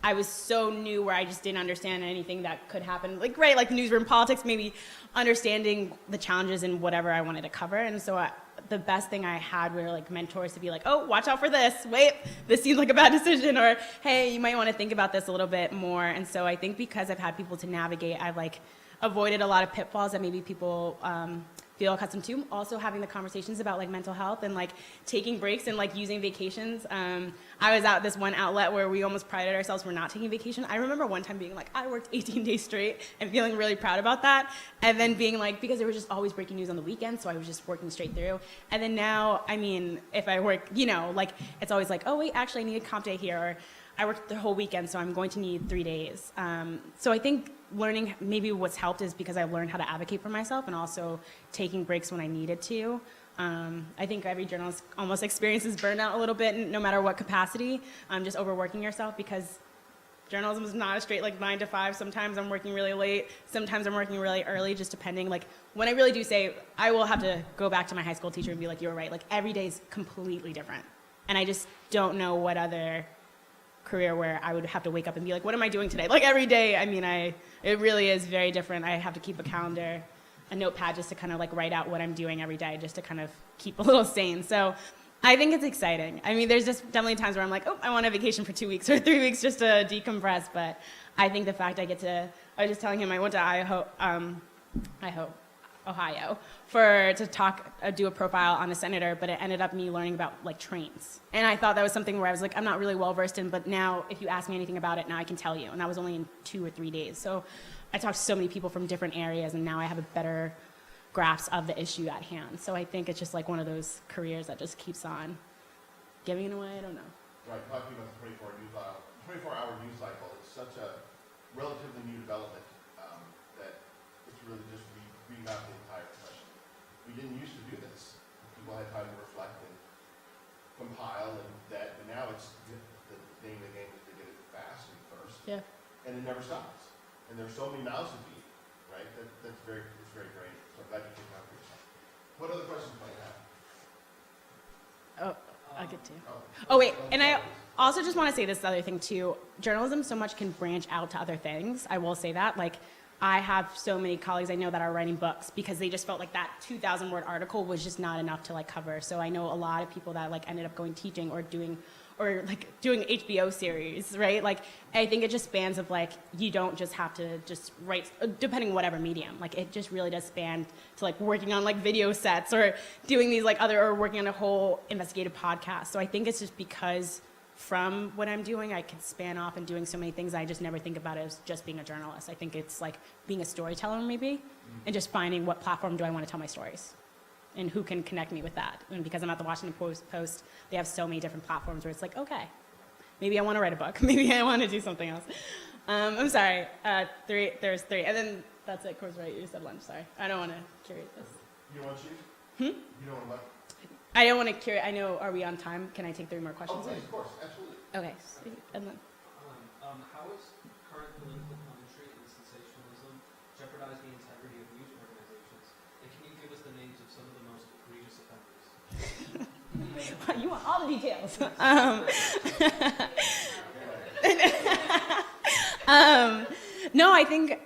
I was so new where I just didn't understand anything that could happen. Like, right, like newsroom politics, maybe understanding the challenges in whatever I wanted to cover. And so the best thing I had were like mentors to be like, oh, watch out for this. Wait, this seems like a bad decision. Or, hey, you might want to think about this a little bit more. And so I think because I've had people to navigate, I've like avoided a lot of pitfalls that maybe people feel accustomed to. Also having the conversations about like mental health and like taking breaks and like using vacations. I was at this one outlet where we almost prided ourselves for not taking vacation. I remember one time being like, I worked 18 days straight and feeling really proud about that. And then being like, because there was just always breaking news on the weekend, so I was just working straight through. And then now, I mean, if I work, you know, like it's always like, oh wait, actually I need a comp day here, or I worked the whole weekend, so I'm going to need 3 days. So I think learning, maybe what's helped is because I've learned how to advocate for myself and also taking breaks when I needed to. I think every journalist almost experiences burnout a little bit, no matter what capacity, just overworking yourself, because journalism is not a straight like 9 to 5. Sometimes I'm working really late, sometimes I'm working really early, just depending. Like when I really do say, I will have to go back to my high school teacher and be like, you were right, like every day is completely different. And I just don't know what other career where I would have to wake up and be like, what am I doing today? Like every day, I mean, it really is very different. I have to keep a calendar, a notepad, just to kind of like write out what I'm doing every day, just to kind of keep a little sane. So I think it's exciting. I mean, there's just definitely times where I'm like, oh, I want a vacation for 2 weeks or 3 weeks just to decompress. But I think the fact I was just telling him I went to Ohio to do a profile on a senator, but it ended up me learning about like trains. And I thought that was something where I was like, I'm not really well versed in, but now if you ask me anything about it, now I can tell you. And that was only in 2 or 3 days. So I talked to so many people from different areas, and now I have a better grasp of the issue at hand. So I think it's just like one of those careers that just keeps on giving it away. I don't know. Right, talking about the 24-hour news cycle, it's such a relatively new development that it's really just revamp the entire profession. We didn't used to do this. People had time to reflect and compile and that, but now it's the name of the game is to get it fast and first. Yeah. And it never stops. And there's so many mouths to feed, right? It's very great. So I'm glad you came out for yourself. What other questions might you have? Oh, I get to. Oh, wait, and I also just want to say this other thing too. Journalism so much can branch out to other things. I will say that. Like, I have so many colleagues I know that are writing books because they just felt like that 2,000-word article was just not enough to like cover. So I know a lot of people that like ended up going teaching or doing HBO series, right? Like, I think it just spans of like, you don't just have to just write, depending whatever medium, like it just really does span to like working on like video sets or doing these like or working on a whole investigative podcast. So I think it's just because from what I'm doing, I can span off and doing so many things. I just never think about it as just being a journalist. I think it's like being a storyteller maybe, and just finding what platform do I want to tell my stories and who can connect me with that. And because I'm at the Washington Post, they have so many different platforms where it's like, okay, maybe I want to write a book. Maybe I want to do something else. I'm sorry, there's 3. And then that's it, course, right? You said lunch, sorry. I don't want to curate this. You don't want to choose? You don't want to what? I don't want to curate, I know, are we on time? Can I take 3 more questions? Oh, please, of course, absolutely. Okay, and then. How is current political commentary and sensationalism jeopardize the integrity of news organizations? And can you give us the names of some of the most egregious offenders? You want all the details. No, I think,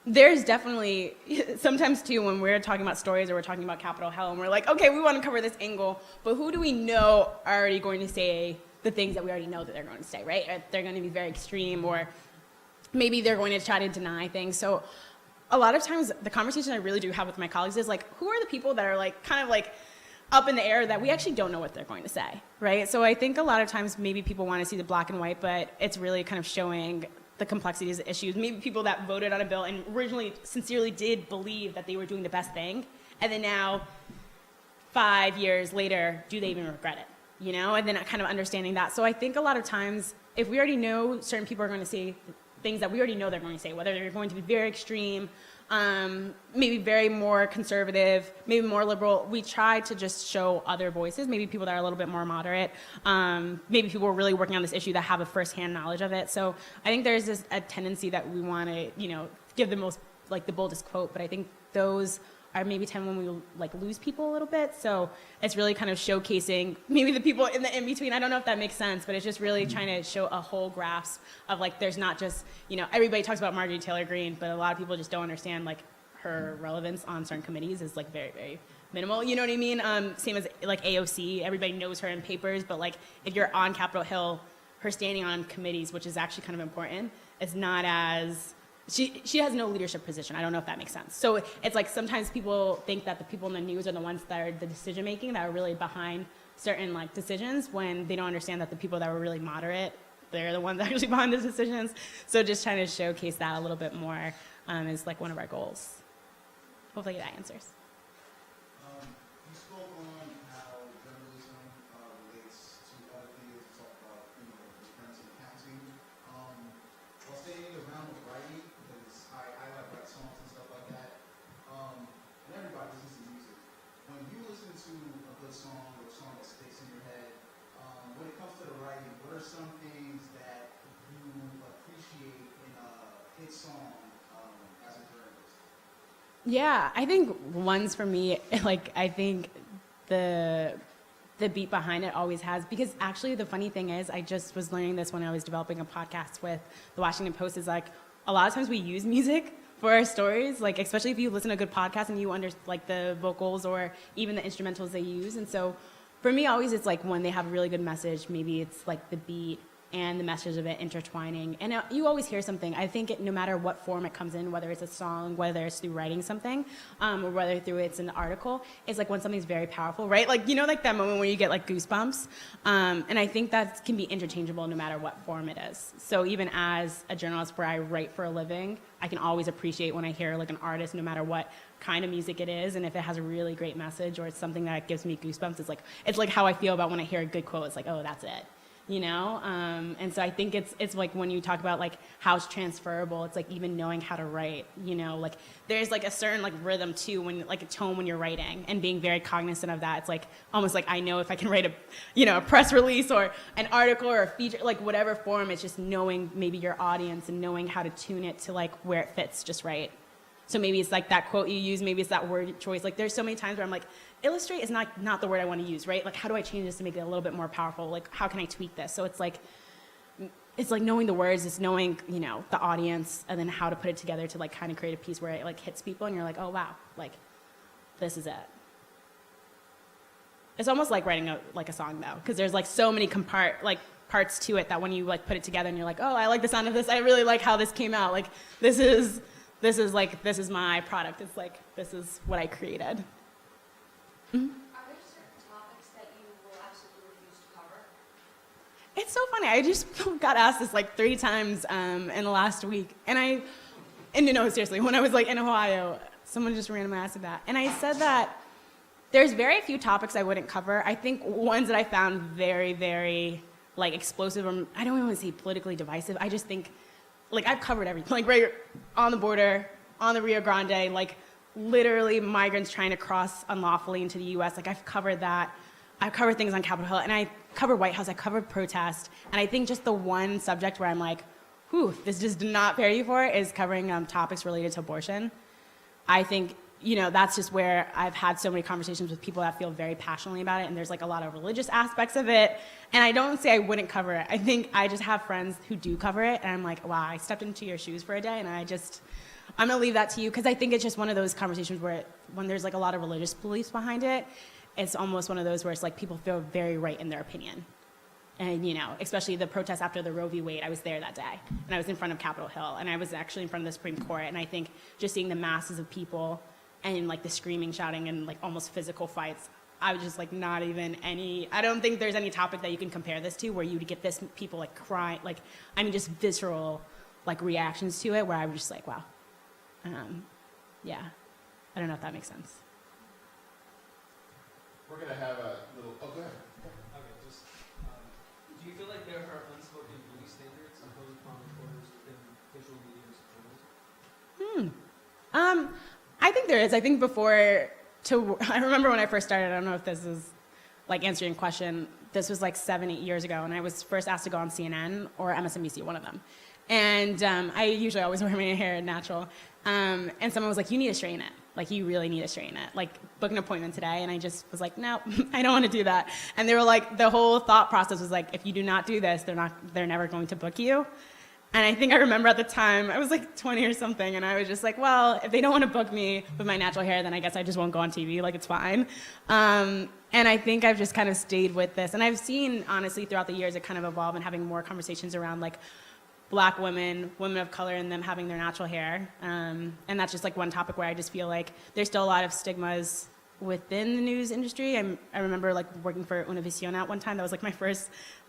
there's definitely, sometimes too, when we're talking about stories or we're talking about Capitol Hill and we're like, okay, we want to cover this angle, but who do we know are already going to say the things that we already know that they're going to say, right? Or they're going to be very extreme, or maybe they're going to try to deny things. So a lot of times the conversation I really do have with my colleagues is like, who are the people that are like kind of like up in the air that we actually don't know what they're going to say, right? So I think a lot of times maybe people want to see the black and white, but it's really kind of showing the complexities of issues. Maybe people that voted on a bill and originally sincerely did believe that they were doing the best thing, and then now 5 years later, do they even regret it? And then kind of understanding that. So I think a lot of times, if we already know certain people are going to say things that we already know they're going to say, whether they're going to be very extreme, maybe very more conservative, maybe more liberal, we try to just show other voices, maybe people that are a little bit more moderate, maybe people who are really working on this issue that have a firsthand knowledge of it. So I think there's a tendency that we want to, give the most, like the boldest quote, but I think those are maybe time when we like lose people a little bit. So it's really kind of showcasing maybe the people in the in-between. I don't know if that makes sense, but it's just really trying to show a whole grasp of like, there's not just, everybody talks about Marjorie Taylor Greene, but a lot of people just don't understand like her relevance on certain committees is like very, very minimal. You know what I mean? Same as like AOC, everybody knows her in papers, but like if you're on Capitol Hill, her standing on committees, which is actually kind of important, is not as she has no leadership position. I don't know if that makes sense. So it's like sometimes people think that the people in the news are the ones that are the decision making, that are really behind certain like decisions, when they don't understand that the people that were really moderate, they're the ones actually behind the decisions. So just trying to showcase that a little bit more is like one of our goals. Hopefully that answers. You spoke on how journalism relates to other things. You talked about, defense and accounting. While staying in the realm of writing, because I like write songs and stuff like that, and everybody listens to music. When you listen to a good song or a song that sticks in your head, when it comes to the writing, what are some things that you appreciate in a hit song as a journalist? Yeah, I think ones for me, like I think the beat behind it always has, because actually the funny thing is, I just was learning this when I was developing a podcast with the Washington Post, is like a lot of times we use music for our stories, like especially if you listen to a good podcast and you like the vocals or even the instrumentals they use. And so for me always it's like when they have a really good message, maybe it's like the beat and the message of it intertwining. And you always hear something. I think no matter what form it comes in, whether it's a song, whether it's through writing something, or whether through it's an article, it's like when something's very powerful, right? Like, like that moment where you get like goosebumps. And I think that can be interchangeable no matter what form it is. So even as a journalist where I write for a living, I can always appreciate when I hear like an artist, no matter what kind of music it is, and if it has a really great message or it's something that gives me goosebumps, it's like how I feel about when I hear a good quote. It's like, oh, that's it. And so I think it's like when you talk about like how it's transferable, it's like even knowing how to write, like there's like a certain like rhythm too, when like a tone when you're writing, and being very cognizant of that. It's like almost like I know if I can write a press release or an article or a feature, like whatever form, it's just knowing maybe your audience and knowing how to tune it to like where it fits just right. So maybe it's like that quote you use, maybe it's that word choice. Like there's so many times where I'm like, illustrate is not the word I want to use, right? Like how do I change this to make it a little bit more powerful? Like how can I tweak this? So it's like knowing the words, it's knowing, the audience, and then how to put it together to like kind of create a piece where it like hits people and you're like, oh wow, like this is it. It's almost like writing a song though, because there's like so many parts to it that when you like put it together and you're like, oh, I like the sound of this. I really like how this came out. Like this is my product. It's like, this is what I created. Mm-hmm. Are there certain topics that you will absolutely refuse to cover? It's so funny. I just got asked this like 3 times in the last week. And no, seriously, when I was like in Ohio, someone just randomly asked me that. And I said that there's very few topics I wouldn't cover. I think ones that I found very, very like explosive, or I don't even want to say politically divisive. I just think, like I've covered everything, like right on the border, on the Rio Grande, like literally migrants trying to cross unlawfully into the U.S. Like I've covered that. I've covered things on Capitol Hill, and I covered White House. I covered protest, and I think just the one subject where I'm like, whew, this just did not prepare you for is covering topics related to abortion. I think, that's just where I've had so many conversations with people that feel very passionately about it, and there's like a lot of religious aspects of it, and I don't say I wouldn't cover it. I think I just have friends who do cover it, and I'm like, wow, I stepped into your shoes for a day, and I'm gonna leave that to you, because I think it's just one of those conversations where when there's like a lot of religious beliefs behind it, it's almost one of those where it's like people feel very right in their opinion. And, especially the protests after the Roe v. Wade, I was there that day, and I was in front of Capitol Hill, and I was actually in front of the Supreme Court, and I think just seeing the masses of people and like the screaming, shouting, and like almost physical fights, I was just like I don't think there's any topic that you can compare this to where you get this people like crying, like, just visceral like reactions to it, where I was just like, wow. Yeah, I don't know if that makes sense. We're going to have a little, oh, go ahead. Okay, just, do you feel like there are unspoken beauty standards imposed upon reporters within visual mediums of journalism? I think there is. I think I remember when I first started, I don't know if this is like answering your question, this was like 7-8 years ago, and I was first asked to go on CNN or MSNBC, one of them. And I usually always wear my hair natural. And someone was like, you need to straighten it. Like, you really need to straighten it. Like, book an appointment today. And I just was like, no, I don't want to do that. And they were like, the whole thought process was like, if you do not do this, they're never going to book you. And I think I remember at the time, I was like 20 or something, and I was just like, well, if they don't want to book me with my natural hair, then I guess I just won't go on TV, like it's fine. And I think I've just kind of stayed with this. And I've seen, honestly, throughout the years, it kind of evolve and having more conversations around like Black women, women of color, and them having their natural hair. And that's just like one topic where I just feel like there's still a lot of stigmas within the news industry. I remember like working for Univision at one time. That was like my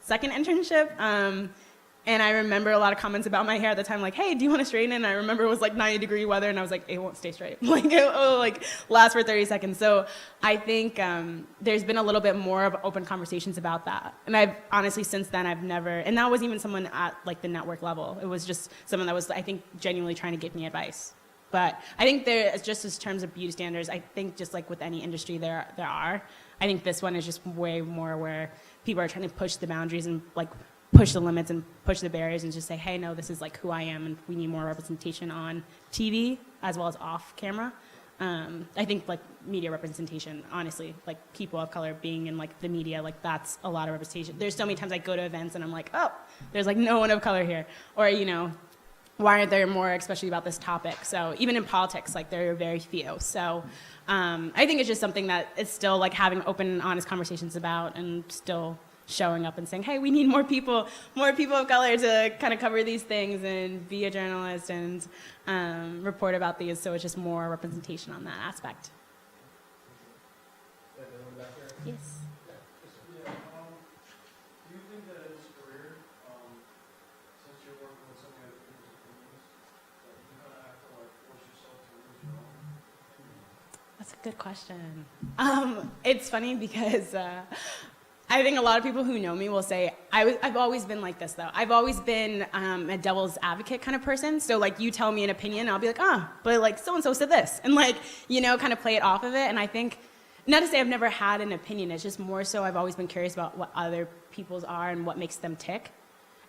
second internship. And I remember a lot of comments about my hair at the time, like, hey, do you want to straighten it? And I remember it was like 90-degree weather, and I was like, it won't stay straight. Like, it'll like last for 30 seconds. So I think there's been a little bit more of open conversations about that. And I've honestly, since then, I've never, and that wasn't even someone at like the network level. It was just someone that was, I think, genuinely trying to give me advice. But I think there, just in terms of beauty standards, I think just like with any industry there are. I think this one is just way more where people are trying to push the boundaries and like push the limits and push the barriers and just say, hey, no, this is like who I am, and we need more representation on TV as well as off camera. I think like media representation, honestly, like people of color being in like the media, like that's a lot of representation. There's so many times I go to events and I'm like, oh, there's like no one of color here. Or, you know, why aren't there more, especially about this topic? So even in politics, like there are very few. So I think it's just something that it's still like having open and honest conversations about, and still showing up and saying, hey, we need more people of color to kind of cover these things and be a journalist and report about these. So it's just more representation on that aspect. Yes. Do you think that in this career, since you're working with so many other people's opinions, that you kind of have to like force yourself to lose your own? That's a good question. It's funny because I think a lot of people who know me will say, I've always been like this though. I've always been a devil's advocate kind of person. So like you tell me an opinion, I'll be like, but like so-and-so said this. And like, you know, kind of play it off of it. And I think, not to say I've never had an opinion, it's just more so I've always been curious about what other people's are and what makes them tick.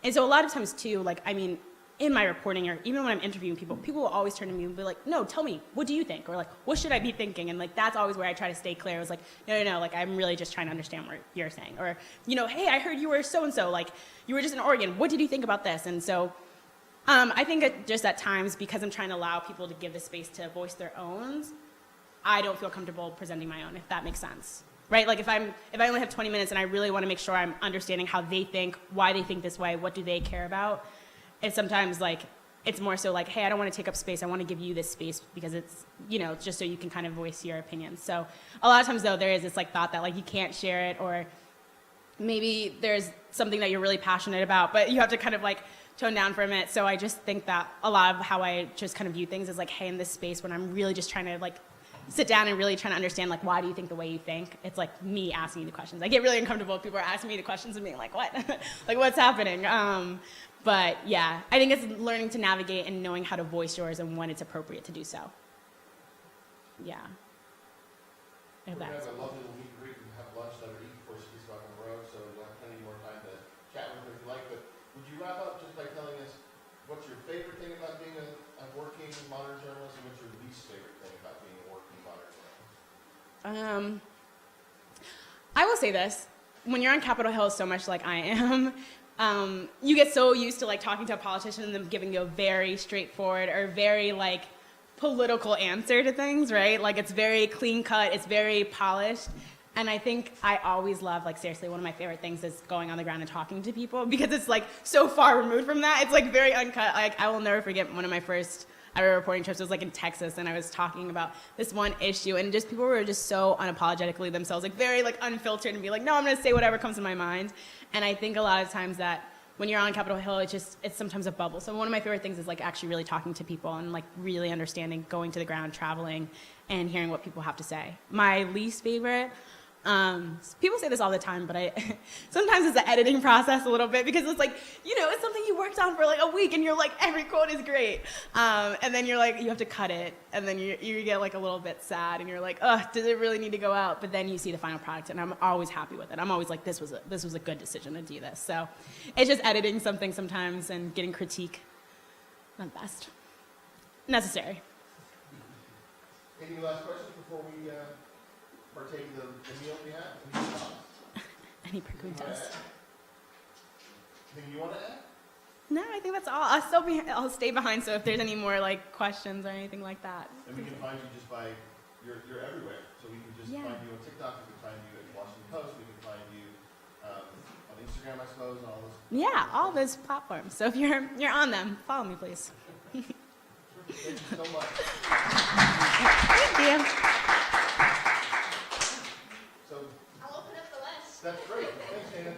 And so a lot of times too, like, I mean, in my reporting or even when I'm interviewing people, people will always turn to me and be like, no, tell me, what do you think? Or like, what should I be thinking? And like, that's always where I try to stay clear. I was like, no, like, I'm really just trying to understand what you're saying. Or, you know, hey, I heard you were so-and-so, like, you were just in Oregon. What did you think about this? And so I think just at times, because I'm trying to allow people to give the space to voice their own, I don't feel comfortable presenting my own, if that makes sense. Right? Like if I only have 20 minutes and I really want to make sure I'm understanding how they think, why they think this way, what do they care about, and sometimes like it's more so like, hey, I don't want to take up space. I want to give you this space because it's, you know, just so you can kind of voice your opinions. So a lot of times though, there is this like thought that like you can't share it, or maybe there's something that you're really passionate about, but you have to kind of like tone down for a minute. So I just think that a lot of how I just kind of view things is like, hey, in this space when I'm really just trying to like sit down and really trying to understand like why do you think the way you think, it's like me asking you the questions. I get really uncomfortable if people are asking me the questions and being like, what? Like what's happening? But yeah, I think it's learning to navigate and knowing how to voice yours and when it's appropriate to do so. Yeah. We're going to have a lovely meet and greet and have lunch that are eaten before she gets back on the road, so you'll have plenty more time to chat with her if you like. But would you wrap up just by telling us what's your favorite thing about being a working modern journalist, and what's your least favorite thing about being a working modern journalist? I will say this. When you're on Capitol Hill so much like I am, you get so used to like talking to a politician and them giving you a very straightforward or very like political answer to things, right? Like it's very clean cut, it's very polished. And I think I always love, like seriously, one of my favorite things is going on the ground and talking to people, because it's like so far removed from that. It's like very uncut. Like I will never forget one of my first ever reporting trips was like in Texas, and I was talking about this one issue, and just people were just so unapologetically themselves, like very like unfiltered, and be like, no, I'm gonna say whatever comes to my mind. And I think a lot of times that when you're on Capitol Hill, it's sometimes a bubble. So one of my favorite things is like actually really talking to people and like really understanding, going to the ground, traveling, and hearing what people have to say. My least favorite, people say this all the time, but sometimes it's the editing process a little bit, because it's like, you know, it's something you worked on for like a week and you're like, every quote is great. And then you're like, you have to cut it. And then you get like a little bit sad and you're like, does it really need to go out? But then you see the final product and I'm always happy with it. I'm always like, this was a good decision to do this. So it's just editing something sometimes and getting critique. Not the best. Necessary. Any last questions before we partake of the meal we have? Any preguntas? Anything you want to add? No, I think that's all. I'll stay behind, so if there's any more like questions or anything like that. And we can find you just by, you're everywhere. So we can just find you on TikTok, we can find you at Washington Post, we can find you on Instagram. Instagram, I suppose, and all those. Yeah, all those platforms. So if you're on them, follow me, please. Thank you so much. Thank you. So I'll open up the list. that's great. Thanks, Dana.